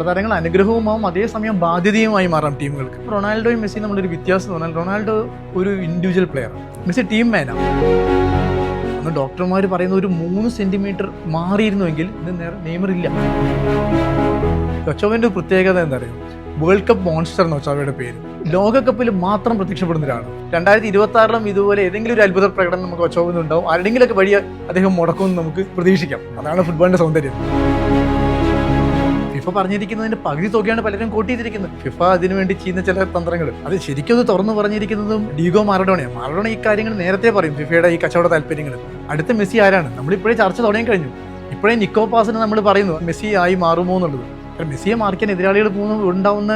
Super താരങ്ങൾ അനുഗ്രഹവുമാവും അതേസമയം ബാധ്യതയുമായി മാറാം ടീമുകൾക്ക്. റൊണാൾഡോയും മെസ്സിയും നമ്മളൊരു വ്യത്യാസം എന്ന് പറഞ്ഞാൽ റൊണാൾഡോ ഒരു ഇൻഡിവിജ്വൽ പ്ലെയർ, മെസ്സി ടീം മാനാണ്. അന്ന് ഡോക്ടർമാർ പറയുന്ന ഒരു 3 സെന്റിമീറ്റർ മാറിയിരുന്നുവെങ്കിൽ ഇന്ന് നെയ്മർ ഇല്ല. ഒച്ചോവന്റെ പ്രത്യേകത എന്താ പറയുക, വേൾഡ് കപ്പ് മോൺസ്റ്റർ എന്ന് ഒച്ചോവയുടെ പേര്. ലോകകപ്പിൽ മാത്രം പ്രത്യക്ഷപ്പെടുന്ന ഒരാളാണ്. 2026 ഇതുപോലെ ഏതെങ്കിലും ഒരു അത്ഭുത പ്രകടനം നമുക്ക് ഒച്ചോവുന്നുണ്ടാവും. ആരുടെങ്കിലൊക്കെ വഴി അദ്ദേഹം മുടക്കുമെന്ന് നമുക്ക് പ്രതീക്ഷിക്കാം. അതാണ് ഫുട്ബോളിന്റെ സൗന്ദര്യം. ഫിഫ പറഞ്ഞിരിക്കുന്നതിന്റെ പകുതി തുകയാണ് പലരും കോട്ട് ചെയ്തിരിക്കുന്നത്. ഫിഫ അതിനുവേണ്ടി ചെയ്യുന്ന ചില തന്ത്രങ്ങൾ അത് ശരിക്കും അത് തുറന്നു പറഞ്ഞിരിക്കുന്നതും ഡീഗോ മാറഡോണയാണ്. മാറഡോണ ഈ കാര്യങ്ങൾ നേരത്തെ പറയും, ഫിഫയുടെ ഈ കച്ചവട താല്പര്യങ്ങൾ. അടുത്ത മെസ്സി ആരാണ്? നമ്മളിപ്പോഴേ ചർച്ച തുടങ്ങി കഴിഞ്ഞു. ഇപ്പോഴേ നിക്കോ പാസിന് നമ്മൾ പറയുന്നു മെസ്സി ആയി മാറുമോ എന്നുള്ളത്. മെസ്സിയെ മാർക്കാൻ എതിരാളികൾ ഉണ്ടാവുന്ന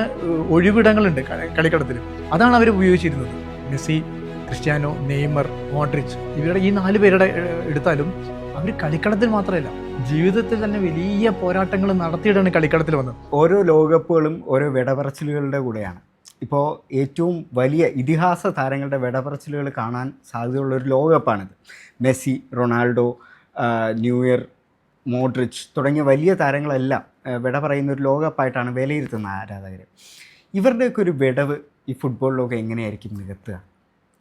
ഒഴിവിടങ്ങളുണ്ട് കളിക്കളത്തിൽ. അതാണ് അവർ ഉപയോഗിച്ചിരുന്നത്. മെസ്സി, ക്രിസ്ത്യാനോ, നെയ്മർ, മോഡ്രിച്ച്, ഇവരുടെ ഈ 4 പേരുടെ എടുത്താലും അവർ കളിക്കളത്തിൽ മാത്രമല്ല ജീവിതത്തിൽ തന്നെ വലിയ പോരാട്ടങ്ങൾ നടത്തിയിട്ടാണ് കളിക്കളത്തിൽ വന്നത്. ഓരോ ലോകകപ്പുകളും ഓരോ വിടപറച്ചിലുകളുടെ കൂടെയാണ്. ഇപ്പോൾ ഏറ്റവും വലിയ ഇതിഹാസ താരങ്ങളുടെ വിടപറച്ചിലുകൾ കാണാൻ സാധ്യതയുള്ള ഒരു ലോകകപ്പാണിത്. മെസ്സി, റൊണാൾഡോ, ന്യൂയർ, മോഡ്രിച്ച് തുടങ്ങിയ വലിയ താരങ്ങളെല്ലാം വിട പറയുന്ന ഒരു ലോകകപ്പായിട്ടാണ് വിലയിരുത്തുന്ന ആരാധകർ. ഇവരുടെയൊക്കെ ഒരു വിടവ് ഈ ഫുട്ബോൾ ലോകം എങ്ങനെയായിരിക്കും നികത്തുക?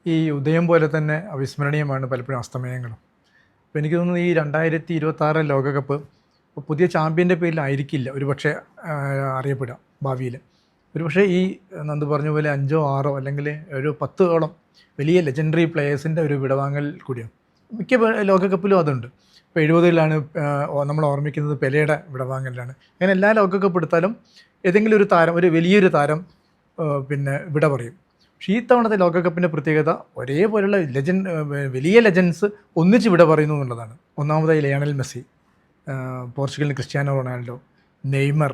ഈ ഉദയം പോലെ തന്നെ അവിസ്മരണീയമാണ് പലപ്പോഴും അസ്തമയങ്ങളും. അപ്പോൾ എനിക്ക് തോന്നുന്നു ഈ 2026 ലോകകപ്പ് പുതിയ ചാമ്പ്യൻ്റെ പേരിലായിരിക്കില്ല ഒരുപക്ഷെ അറിയപ്പെടുക ഭാവിയിൽ. ഒരുപക്ഷെ ഈ നന്ദു പറഞ്ഞ പോലെ 5 or 6 അല്ലെങ്കിൽ ഒരു 10ഓളം വലിയ ലെജൻഡറി പ്ലെയേഴ്സിൻ്റെ ഒരു വിടവാങ്ങൽ കൂടിയാണ്. മിക്ക ലോകകപ്പിലും അതുണ്ട്. ഇപ്പോൾ 70-ലാണ് നമ്മൾ ഓർമ്മിക്കുന്നത് പെലെയുടെ വിടവാങ്ങലിലാണ്. അങ്ങനെ എല്ലാ ലോകകപ്പ് എടുത്താലും ഏതെങ്കിലും ഒരു താരം, ഒരു വലിയൊരു താരം പിന്നെ വിട പറയും. പക്ഷേ ഈ തവണത്തെ ലോകകപ്പിൻ്റെ പ്രത്യേകത ഒരേപോലുള്ള വലിയ ലെജൻസ് ഒന്നിച്ച് വിട പറയുന്നു എന്നുള്ളതാണ്. ഒന്നാമതായി ലയണൽ മെസ്സി, പോർച്ചുഗലിൻ്റെ ക്രിസ്ത്യാനോ റൊണാൾഡോ, നെയ്മർ,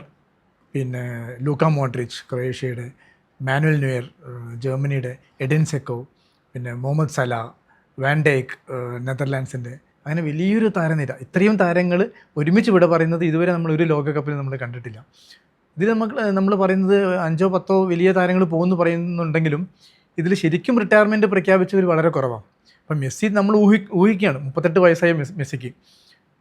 പിന്നെ ലൂക്ക മോഡ്രിച്ച് ക്രൊയേഷ്യയുടെ, മാനുവൽ ന്യൂയർ ജർമ്മനിയുടെ, എഡിൻ സെക്കോ, പിന്നെ മുഹമ്മദ് സല, വാൻ ഡൈക്ക് നെതർലാൻഡ്സിൻ്റെ, അങ്ങനെ വലിയൊരു താരനിര. ഇത്രയും താരങ്ങൾ ഒരുമിച്ച് വിട പറയുന്നത് ഇതുവരെ നമ്മൾ ഒരു ലോകകപ്പിൽ നമ്മൾ കണ്ടിട്ടില്ല. ഇതിൽ നമ്മൾ പറയുന്നത് 5 or 10 വലിയ താരങ്ങൾ പോകുമെന്ന് പറയുന്നുണ്ടെങ്കിലും ഇതിൽ ശരിക്കും റിട്ടയർമെൻറ്റ് പ്രഖ്യാപിച്ചവർ വളരെ കുറവാണ്. അപ്പം മെസ്സി നമ്മൾ ഊഹിക്കുകയാണ്. 38 വയസ്സായ മെസ്സിക്ക്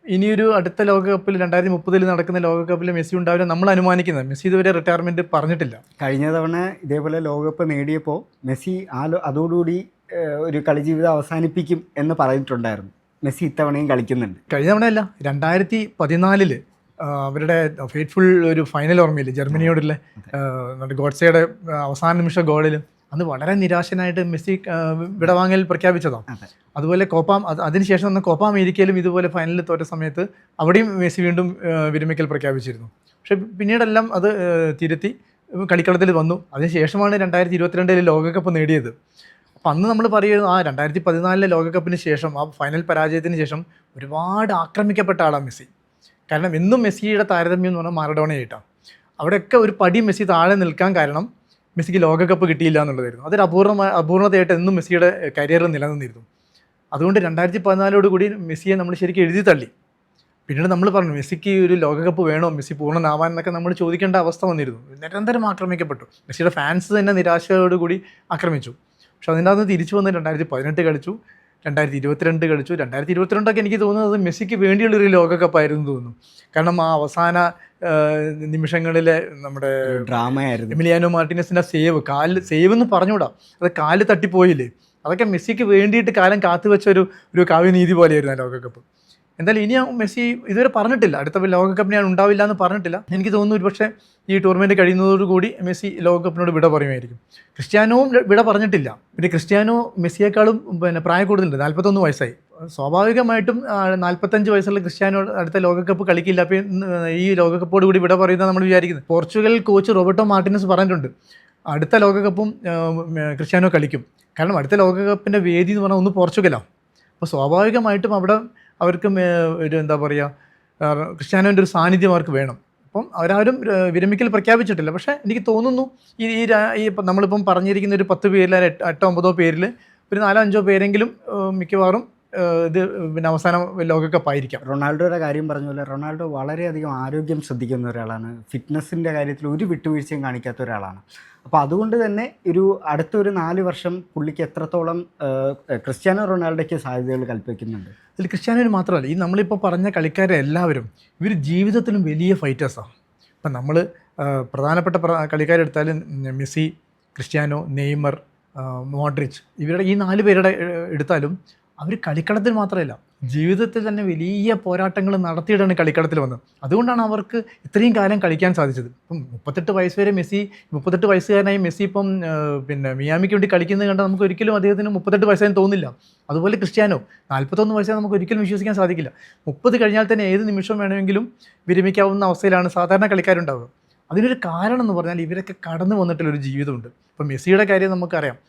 ഇനിയൊരു അടുത്ത ലോകകപ്പിൽ 2030 നടക്കുന്ന ലോകകപ്പിൽ മെസ്സി ഉണ്ടാവില്ല നമ്മൾ അനുമാനിക്കുന്നത്. മെസ്സി ഇതുവരെ റിട്ടയർമെൻറ്റ് പറഞ്ഞിട്ടില്ല. കഴിഞ്ഞ തവണ ഇതേപോലെ ലോകകപ്പ് നേടിയപ്പോൾ മെസ്സി അതോടുകൂടി ഒരു കളിജീവിതം അവസാനിപ്പിക്കും എന്ന് പറഞ്ഞിട്ടുണ്ടായിരുന്നു. മെസ്സി ഇത്തവണയും കളിക്കുന്നുണ്ട്. കഴിഞ്ഞ തവണയല്ല, 2014 അവരുടെ ഫേറ്റ്ഫുൾ ഒരു ഫൈനൽ ഓർമ്മയില്ലേ, ജർമ്മനിയോടുള്ള ഗോഡ്സയുടെ അവസാന നിമിഷ ഗോളിൽ. അന്ന് വളരെ നിരാശനായിട്ട് മെസ്സി വിടവാങ്ങൽ പ്രഖ്യാപിച്ചതാണ്. അതുപോലെ അതിനുശേഷം വന്ന കോപ്പ അമേരിക്കയിലും ഇതുപോലെ ഫൈനലിൽ തോറ്റ സമയത്ത് അവിടെയും മെസ്സി വീണ്ടും വിരമിക്കൽ പ്രഖ്യാപിച്ചിരുന്നു. പക്ഷെ പിന്നീടെല്ലാം അത് തിരുത്തി കളിക്കളത്തിൽ വന്നു. അതിനുശേഷമാണ് 2022 ലോകകപ്പ് നേടിയത്. അപ്പം അന്ന് നമ്മൾ പറയുന്നത് 2014 ലോകകപ്പിന് ശേഷം, ആ ഫൈനൽ പരാജയത്തിന് ശേഷം ഒരുപാട് ആക്രമിക്കപ്പെട്ട ആളാണ് മെസ്സി. കാരണം എന്നും മെസ്സിയുടെ താരതമ്യം എന്ന് പറഞ്ഞാൽ മാറഡോണയായിട്ടാണ്. അവിടെയൊക്കെ ഒരു പടി മെസ്സി താഴെ നിൽക്കാൻ കാരണം മെസ്സിക്ക് ലോകകപ്പ് കിട്ടിയില്ല എന്നുള്ളതായിരുന്നു. അതൊരു അപൂർണതയായിട്ട് എന്നും മെസ്സിയുടെ കരിയറിൽ നിലനിന്നിരുന്നു. അതുകൊണ്ട് 2014 കൂടി മെസ്സിയെ നമ്മൾ ശരിക്കും എഴുതി തള്ളി. പിന്നീട് നമ്മൾ പറഞ്ഞു മെസ്സിക്ക് ഒരു ലോകകപ്പ് വേണോ, മെസ്സി പൂർണ്ണനാവാൻ എന്നൊക്കെ നമ്മൾ ചോദിക്കേണ്ട അവസ്ഥ വന്നിരുന്നു. നിരന്തരം ആക്രമിക്കപ്പെട്ടു. മെസ്സിയുടെ ഫാൻസ് തന്നെ നിരാശയോടുകൂടി ആക്രമിച്ചു. പക്ഷെ അതിൻ്റെ അകത്ത് തിരിച്ചു വന്ന് 2018 കളിച്ചു, 2022 കളിച്ചു. 2022 എനിക്ക് തോന്നുന്നത് മെസ്സിക്ക് വേണ്ടിയുള്ളൊരു ലോകകപ്പായിരുന്നു തോന്നുന്നു. കാരണം ആ അവസാന നിമിഷങ്ങളിലെ നമ്മുടെ ഡ്രാമയായിരുന്നു. എമിലിയാനോ മാർട്ടിനസിൻ്റെ സേവ് എന്ന് പറഞ്ഞുകൂടാ, അത് കാല് തട്ടിപ്പോയില്ലേ, അതൊക്കെ മെസ്സിക്ക് വേണ്ടിയിട്ട് കാലം കാത്തുവെച്ച ഒരു കാവ്യനീതി പോലെയായിരുന്നു ആ ലോകകപ്പ്. എന്തായാലും ഇനി മെസ്സി ഇതുവരെ പറഞ്ഞിട്ടില്ല അടുത്ത ലോകകപ്പിന് ഞാൻ ഉണ്ടാവില്ല എന്ന് പറഞ്ഞിട്ടില്ല. എനിക്ക് തോന്നുന്നു ഒരു പക്ഷേ ഈ ടൂർണമെൻറ്റ് കഴിയുന്നതോടുകൂടി മെസ്സി ലോകകപ്പിനോട് വിട പറയുമായിരിക്കും. ക്രിസ്ത്യാനോവും വിട പറഞ്ഞിട്ടില്ല. പിന്നെ ക്രിസ്ത്യാനോ മെസ്സിയേക്കാളും പ്രായം കൂടുതലുണ്ട്, 41 വയസ്സായി. സ്വാഭാവികമായിട്ടും 45 വയസ്സുള്ള ക്രിസ്ത്യാനോ അടുത്ത ലോകകപ്പ് കളിക്കില്ല. അപ്പോൾ ഈ ലോകകപ്പോട് കൂടി വിട പറയുന്നത് നമ്മൾ വിചാരിക്കുന്നത്. പോർച്ചുഗൽ കോച്ച് റോബർട്ടോ മാർട്ടിനസ് പറഞ്ഞിട്ടുണ്ട് അടുത്ത ലോകകപ്പും ക്രിസ്ത്യാനോ കളിക്കും. കാരണം അടുത്ത ലോകകപ്പിൻ്റെ വേദി എന്ന് പറഞ്ഞാൽ ഒന്ന് പോർച്ചുഗലാണ്. അപ്പോൾ സ്വാഭാവികമായിട്ടും അവിടെ അവർക്ക് ഒരു എന്താ പറയുക, ക്രിസ്ത്യാനോൻ്റെ ഒരു സാന്നിധ്യം അവർക്ക് വേണം. അപ്പം അവരാരും വിരമിക്കൽ പ്രഖ്യാപിച്ചിട്ടില്ല. പക്ഷേ എനിക്ക് തോന്നുന്നു ഈ നമ്മളിപ്പം പറഞ്ഞിരിക്കുന്ന ഒരു 10 പേരിൽ 8-9 പേരിൽ ഒരു 4-5 പേരെങ്കിലും മിക്കവാറും ഇത് പിന്നെ അവസാനം ലോകകപ്പായിരിക്കാം. റൊണാൾഡോയുടെ കാര്യം പറഞ്ഞ പോലെ റൊണാൾഡോ വളരെയധികം ആരോഗ്യം ശ്രദ്ധിക്കുന്ന ഒരാളാണ്. ഫിറ്റ്നസ്സിൻ്റെ കാര്യത്തിൽ ഒരു വിട്ടുവീഴ്ചയും കാണിക്കാത്ത ഒരാളാണ്. അപ്പോൾ അതുകൊണ്ട് തന്നെ അടുത്തൊരു 4 വർഷം പുള്ളിക്ക് എത്രത്തോളം ക്രിസ്ത്യാനോ റൊണാൾഡോയ്ക്ക് സാധ്യതകൾ കൽപ്പിക്കുന്നുണ്ട്? അതിൽ ക്രിസ്ത്യാനോന് മാത്രമല്ല, ഈ നമ്മളിപ്പോൾ പറഞ്ഞ കളിക്കാരെ എല്ലാവരും ഇവർ ജീവിതത്തിലും വലിയ ഫൈറ്റേഴ്സാണ്. ഇപ്പം നമ്മൾ പ്രധാനപ്പെട്ട കളിക്കാരെടുത്താലും മെസ്സി, ക്രിസ്ത്യാനോ, നെയ്മർ, മോഡ്രിച്ച്, ഇവരുടെ ഈ 4 പേരുടെ എടുത്താലും അവർ കളിക്കളത്തിൽ മാത്രമല്ല ജീവിതത്തിൽ തന്നെ വലിയ പോരാട്ടങ്ങൾ നടത്തിയിട്ടാണ് കളിക്കളത്തിൽ വന്നത്. അതുകൊണ്ടാണ് അവർക്ക് ഇത്രയും കാലം കളിക്കാൻ സാധിച്ചത്. ഇപ്പം 38 വയസ്സ് വരെ മെസ്സി, 38 വയസ്സുകാരനായി മെസ്സി ഇപ്പം പിന്നെ മിയാമിക്ക് വേണ്ടി കളിക്കുന്നത് കണ്ടാൽ നമുക്ക് ഒരിക്കലും അദ്ദേഹത്തിന് 38 വയസ്സായെന്ന് തോന്നില്ല. അതുപോലെ ക്രിസ്ത്യാനോ 41 വയസ്സായി നമുക്ക് ഒരിക്കലും വിശ്വസിക്കാൻ സാധിക്കില്ല. 30 കഴിഞ്ഞാൽ തന്നെ ഏത് നിമിഷം വേണമെങ്കിലും വിരമിക്കാവുന്ന അവസ്ഥയിലാണ് സാധാരണ കളിക്കാരുണ്ടാവുക. അതിനൊരു കാരണം എന്ന് പറഞ്ഞാൽ ഇവരൊക്കെ കടന്നു വന്നിട്ടുള്ളൊരു ജീവിതമുണ്ട്. ഇപ്പം മെസ്സിയുടെ കാര്യം നമുക്കറിയാം.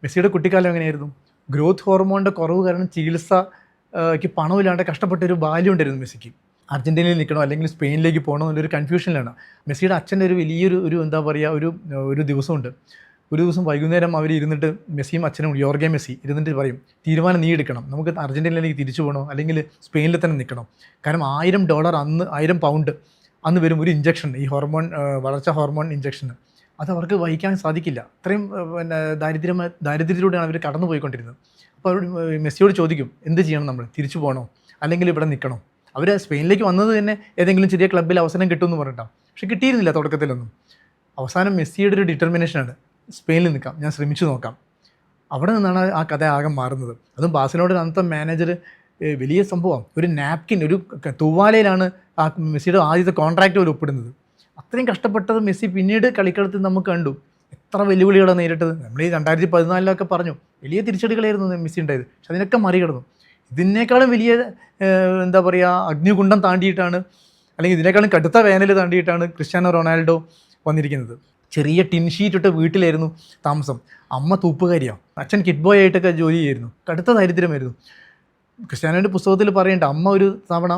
മെസ്സിയുടെ കുട്ടിക്കാലം എങ്ങനെയായിരുന്നു? ഗ്രോത്ത് ഹോർമോണിൻ്റെ കുറവ് കാരണം ചികിത്സയ്ക്ക് പണമില്ലാണ്ട് കഷ്ടപ്പെട്ട ഒരു ബാല്യം ഉണ്ടായിരുന്നു മെസ്സിക്ക്. അർജൻറ്റീനയിൽ നിൽക്കണോ അല്ലെങ്കിൽ സ്പെയിനിലേക്ക് പോകണോ എന്നുള്ളൊരു കൺഫ്യൂഷനിലാണ്. മെസ്സിയുടെ അച്ഛൻ്റെ ഒരു വലിയൊരു എന്താ പറയുക ഒരു ദിവസമുണ്ട്. ഒരു ദിവസം വൈകുന്നേരം അവർ ഇരുന്നിട്ട് മെസ്സിയും അച്ഛനും യോർഗെ മെസ്സി ഇരുന്നിട്ട് പറയും, തീരുമാനം നീ എടുക്കണം, നമുക്ക് അർജൻറ്റീനയിലേക്ക് തിരിച്ചു പോകണോ അല്ലെങ്കിൽ സ്പെയിനിൽ തന്നെ നിൽക്കണം. കാരണം $1000 അന്ന് £1000 അന്ന് വരും ഒരു ഇഞ്ചക്ഷൻ, ഈ വളർച്ചാ ഹോർമോൺ ഇഞ്ചക്ഷന്. അത് അവർക്ക് വഹിക്കാൻ സാധിക്കില്ല. അത്രയും പിന്നെ ദാരിദ്ര്യത്തിലൂടെയാണ് അവർ കടന്നു പോയിക്കൊണ്ടിരുന്നത്. അപ്പോൾ അവർ മെസ്സിയോട് ചോദിക്കും, എന്ത് ചെയ്യണം, നമ്മൾ തിരിച്ചു പോകണോ അല്ലെങ്കിൽ ഇവിടെ നിൽക്കണോ? അവർ സ്പെയിനിലേക്ക് വന്നത് തന്നെ ഏതെങ്കിലും ചെറിയ ക്ലബ്ബിൽ അവസരം കിട്ടുമെന്ന് പറഞ്ഞിട്ടാണ്. പക്ഷെ കിട്ടിയിരുന്നില്ല തുടക്കത്തിലൊന്നും. അവസാനം മെസ്സിയുടെ ഒരു ഡിറ്റർമിനേഷനാണ്, സ്പെയിനിൽ നിൽക്കാം, ഞാൻ ശ്രമിച്ചു നോക്കാം. അവിടെ നിന്നാണ് ആ കഥ ആകെ മാറുന്നത്. അതും ബാഴ്സലോണയുടെ അന്നത്തെ മാനേജർ വലിയ സംഭവം, ഒരു നാപ്കിൻ, ഒരു തൂവാലയിലാണ് ആ മെസ്സിയുടെ ആദ്യത്തെ കോൺട്രാക്റ്റ് പോലും ഒപ്പിടുന്നത്. അത്രയും കഷ്ടപ്പെട്ടത് മെസ്സി പിന്നീട് കളിക്കളത്തിൽ നമുക്ക് കണ്ടു. എത്ര വെല്ലുവിളികളാണ് നേരിട്ടത്. നമ്മൾ ഈ 2014 പറഞ്ഞു വലിയ തിരിച്ചടികളായിരുന്നു മെസ്സി ഉണ്ടായത്. പക്ഷെ അതിനൊക്കെ മറികടന്നു. ഇതിനേക്കാളും വലിയ എന്താ പറയുക അഗ്നികുണ്ഡം താണ്ടിയിട്ടാണ്, അല്ലെങ്കിൽ ഇതിനേക്കാളും കടുത്ത വേനൽ താണ്ടിയിട്ടാണ് ക്രിസ്ത്യാനോ റൊണാൾഡോ വന്നിരിക്കുന്നത്. ചെറിയ ടിൻ ഷീറ്റിട്ട വീട്ടിലായിരുന്നു താമസം. അമ്മ തൂപ്പുകാരിയാണ്, അച്ഛൻ കിഡ് ബോയ് ആയിട്ടൊക്കെ ജോലി ചെയ്യായിരുന്നു. കടുത്ത ദാരിദ്ര്യമായിരുന്നു. ക്രിസ്ത്യാനോയുടെ പുസ്തകത്തിൽ പറയുന്നുണ്ട്, അമ്മ ഒരു തവണ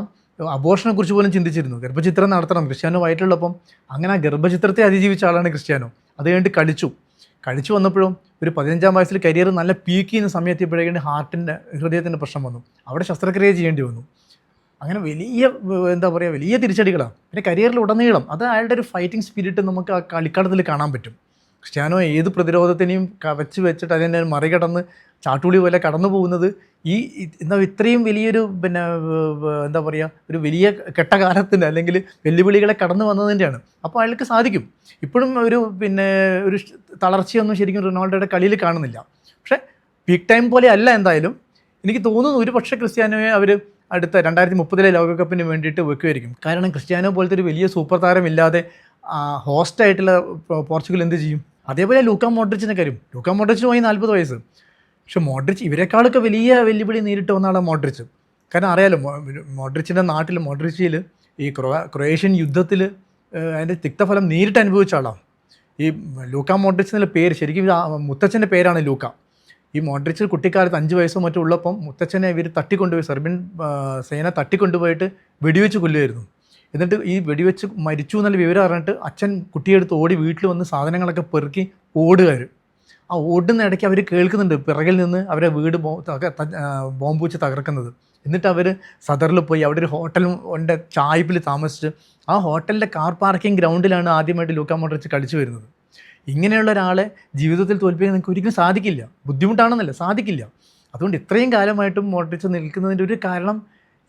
അബോർഷനെ കുറിച്ച് പോലും ചിന്തിച്ചിരുന്നു. ഗർഭചിത്രം നടത്തണം ക്രിസ്ത്യാനോ വയറ്റുള്ളപ്പം. അങ്ങനെ ആ ഗർഭചിത്രത്തെ അതിജീവിച്ച ആളാണ് ക്രിസ്ത്യാനോ. അത് കഴിഞ്ഞിട്ട് കളിച്ചു വന്നപ്പോഴും ഒരു 15-ാം വയസ്സിൽ കരിയർ നല്ല പീക്ക് ചെയ്യുന്ന സമയത്തിപ്പോഴേക്കും ഹൃദയത്തിൻ്റെ പ്രശ്നം വന്നു. അവിടെ ശസ്ത്രക്രിയ ചെയ്യേണ്ടി വന്നു. അങ്ങനെ വലിയ എന്താ പറയുക വലിയ തിരിച്ചടികളാണ്. പിന്നെ കരിയറിൽ ഉടനീളം അത് അയാളുടെ ഒരു ഫൈറ്റിംഗ് സ്പിരിറ്റ് നമുക്ക് ആ കളിക്കളത്തിൽ കാണാൻ പറ്റും. ക്രിസ്ത്യാനോ ഏത് പ്രതിരോധത്തിനെയും വെച്ചിട്ട് അതിനെ മറികടന്ന് ചാട്ടുളി പോലെ കടന്നു പോകുന്നത് ഈ ഇത്രയും വലിയൊരു പിന്നെ എന്താ പറയുക ഒരു വലിയ കെട്ടകാലത്തിൻ്റെ അല്ലെങ്കിൽ വെല്ലുവിളികളെ കടന്നു വന്നതിൻ്റെയാണ്. അപ്പോൾ അയാൾക്ക് സാധിക്കും. ഇപ്പോഴും ഒരു തളർച്ചയൊന്നും ശരിക്കും റൊണാൾഡോയുടെ കളിയിൽ കാണുന്നില്ല. പക്ഷേ പീക്ക് ടൈം പോലെ അല്ല. എന്തായാലും എനിക്ക് തോന്നുന്നു ഒരു പക്ഷേ ക്രിസ്ത്യാനോയെ അവർ അടുത്ത 2030 ലോകകപ്പിന് വേണ്ടിയിട്ട് വെക്കുമായിരിക്കും. കാരണം ക്രിസ്ത്യാനോ പോലത്തെ ഒരു വലിയ സൂപ്പർ താരമില്ലാതെ ഹോസ്റ്റായിട്ടുള്ള പോർച്ചുഗൽ എന്ത് ചെയ്യും? അതേപോലെ ലൂക്ക മോഡ്രിച്ചിൻ്റെ കാര്യം. ലൂക്ക മോഡ്രിച്ചിന് പോയി 40 വയസ്സ്. പക്ഷെ മോഡ്രിച്ച് ഇവരെക്കാളൊക്കെ വലിയ വെല്ലുവിളി നേരിട്ട് വന്നാണ് മോഡ്രിച്ച്. കാരണം അറിയാലോ മോഡ്രിച്ചിൻ്റെ നാട്ടിൽ മോഡ്രിച്ചിൽ ഈ ക്രൊയേഷ്യൻ യുദ്ധത്തിൽ അതിൻ്റെ തിക്തഫലം നേരിട്ട് അനുഭവിച്ച ആളാണ്. ഈ ലൂക്ക മോഡ്രിച്ച് എന്നുള്ള പേര് ശരിക്കും മുത്തച്ഛൻ്റെ പേരാണ് ലൂക്ക. ഈ മോഡ്രിച്ച് കുട്ടിക്കാലത്ത് 5 വയസ്സോ മറ്റോ ഉള്ളപ്പം മുത്തച്ഛനെ ഇവർ തട്ടിക്കൊണ്ടുപോയി, സെർബിയൻ സേന തട്ടിക്കൊണ്ടുപോയിട്ട് വെടിവെച്ച് കൊല്ലുമായിരുന്നു. എന്നിട്ട് ഈ വെടിവെച്ച് മരിച്ചു എന്നുള്ള വിവരം അറിഞ്ഞിട്ട് അച്ഛൻ കുട്ടിയെടുത്ത് ഓടി വീട്ടിൽ വന്ന് സാധനങ്ങളൊക്കെ പെറുക്കി ഓടുകാർ. ആ ഓടുന്ന ഇടയ്ക്ക് അവർ കേൾക്കുന്നുണ്ട് പിറകിൽ നിന്ന് അവരെ വീട് ബോംബ് വെച്ച് തകർക്കുന്നത്. എന്നിട്ട് അവർ സദറിൽ പോയി അവിടെ ഒരു ഹോട്ടലിൻ്റെ ചായ്പിൽ താമസിച്ച് ആ ഹോട്ടലിൻ്റെ കാർ പാർക്കിംഗ് ഗ്രൗണ്ടിലാണ് ആദ്യമായിട്ട് ലൂക്ക മോഡ്രിച്ച് കളിച്ചു വരുന്നത്. ഇങ്ങനെയുള്ള ഒരാളെ ജീവിതത്തിൽ തോൽപ്പിക്കാൻ നിങ്ങൾക്ക് ഒരിക്കലും സാധിക്കില്ല. ബുദ്ധിമുട്ടാണെന്നല്ല, സാധിക്കില്ല. അതുകൊണ്ട് ഇത്രയും കാലമായിട്ടും മോഡ്രിച്ച് നിൽക്കുന്നതിൻ്റെ ഒരു കാരണം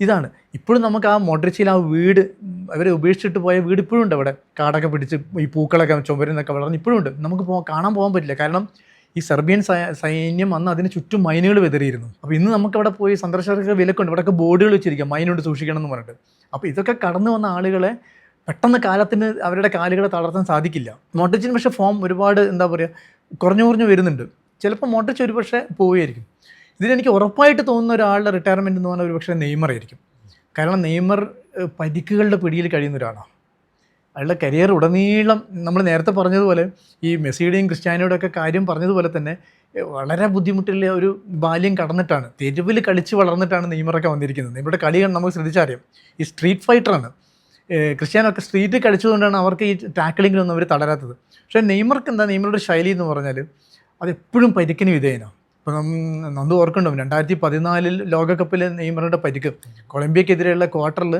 ഇതാണ്. ഇപ്പോഴും നമുക്ക് ആ മോഡ്രിച്ചിൽ ആ വീട് അവരെ ഉപേക്ഷിച്ചിട്ട് പോയ വീട് ഇപ്പോഴും ഉണ്ട്. അവിടെ കാടൊക്കെ പിടിച്ച് ഈ പൂക്കളൊക്കെ ചുമരുന്നൊക്കെ വളർന്ന് ഇപ്പോഴും ഉണ്ട്. നമുക്ക് കാണാൻ പോകാൻ പറ്റില്ല. കാരണം ഈ സെർബിയൻ സൈന്യം അന്ന് അതിന് ചുറ്റും മൈനുകൾ വിതറിയിരുന്നു. അപ്പോൾ ഇന്ന് നമുക്കവിടെ പോയി സന്ദർശകർക്ക് വിലക്കുണ്ട്. ഇവിടെയൊക്കെ ബോർഡുകൾ വെച്ചിരിക്കുക മൈനുണ്ട് സൂക്ഷിക്കണം എന്ന് പറഞ്ഞിട്ട്. അപ്പോൾ ഇതൊക്കെ കടന്നു വന്ന ആളുകളെ പെട്ടെന്ന് കാലത്തിന് അവരുടെ കാലുകളെ തളർത്താൻ സാധിക്കില്ല. മോഡ്രിച്ചിന് പക്ഷേ ഫോം ഒരുപാട് എന്താ പറയുക കുറഞ്ഞു വരുന്നുണ്ട്. ചിലപ്പോൾ മോഡ്രിച്ച് ഒരു പക്ഷേ പോവുകയായിരിക്കും. ഇതിലെനിക്ക് ഉറപ്പായിട്ട് തോന്നുന്ന ഒരാളുടെ റിട്ടയർമെൻറ്റ് എന്ന് പറഞ്ഞാൽ ഒരു പക്ഷേ നെയ്മർ ആയിരിക്കും. കാരണം നെയ്മർ പരിക്കുകളുടെ പിടിയിൽ കഴിയുന്ന ഒരാളാണ്. അയാളുടെ കരിയർ ഉടനീളം നമ്മൾ നേരത്തെ പറഞ്ഞതുപോലെ ഈ മെസ്സിയുടെയും ക്രിസ്ത്യാനോയുടെ ഒക്കെ കാര്യം പറഞ്ഞതുപോലെ തന്നെ വളരെ ബുദ്ധിമുട്ടുള്ള ഒരു ബാല്യം കടന്നിട്ടാണ്, തെരുവിൽ കളിച്ച് വളർന്നിട്ടാണ് നെയ്മറൊക്കെ വന്നിരിക്കുന്നത്. നെയ്മറുടെ കളി നമുക്ക് ശ്രദ്ധിച്ചറിയാം. ഈ സ്ട്രീറ്റ് ഫൈറ്ററാണ്. ക്രിസ്ത്യാനോ ഒക്കെ സ്ട്രീറ്റിൽ കളിച്ചതുകൊണ്ടാണ് അവർക്ക് ഈ ടാക്കിളിങ്ങിലൊന്നും അവർ തളരാത്തത്. പക്ഷേ നെയ്മർക്ക് എന്താ, നെയ്മറുടെ ശൈലി എന്ന് പറഞ്ഞാൽ അതെപ്പോഴും പരിക്കിന് വിധേയനാണ്. ഇപ്പം നന്ദു ഓർക്കുന്നുണ്ടാവും 2014 ലോകകപ്പിൽ നെയ്മറുടെ പരിക്ക് കൊളംബിയക്കെതിരെയുള്ള ക്വാർട്ടറിൽ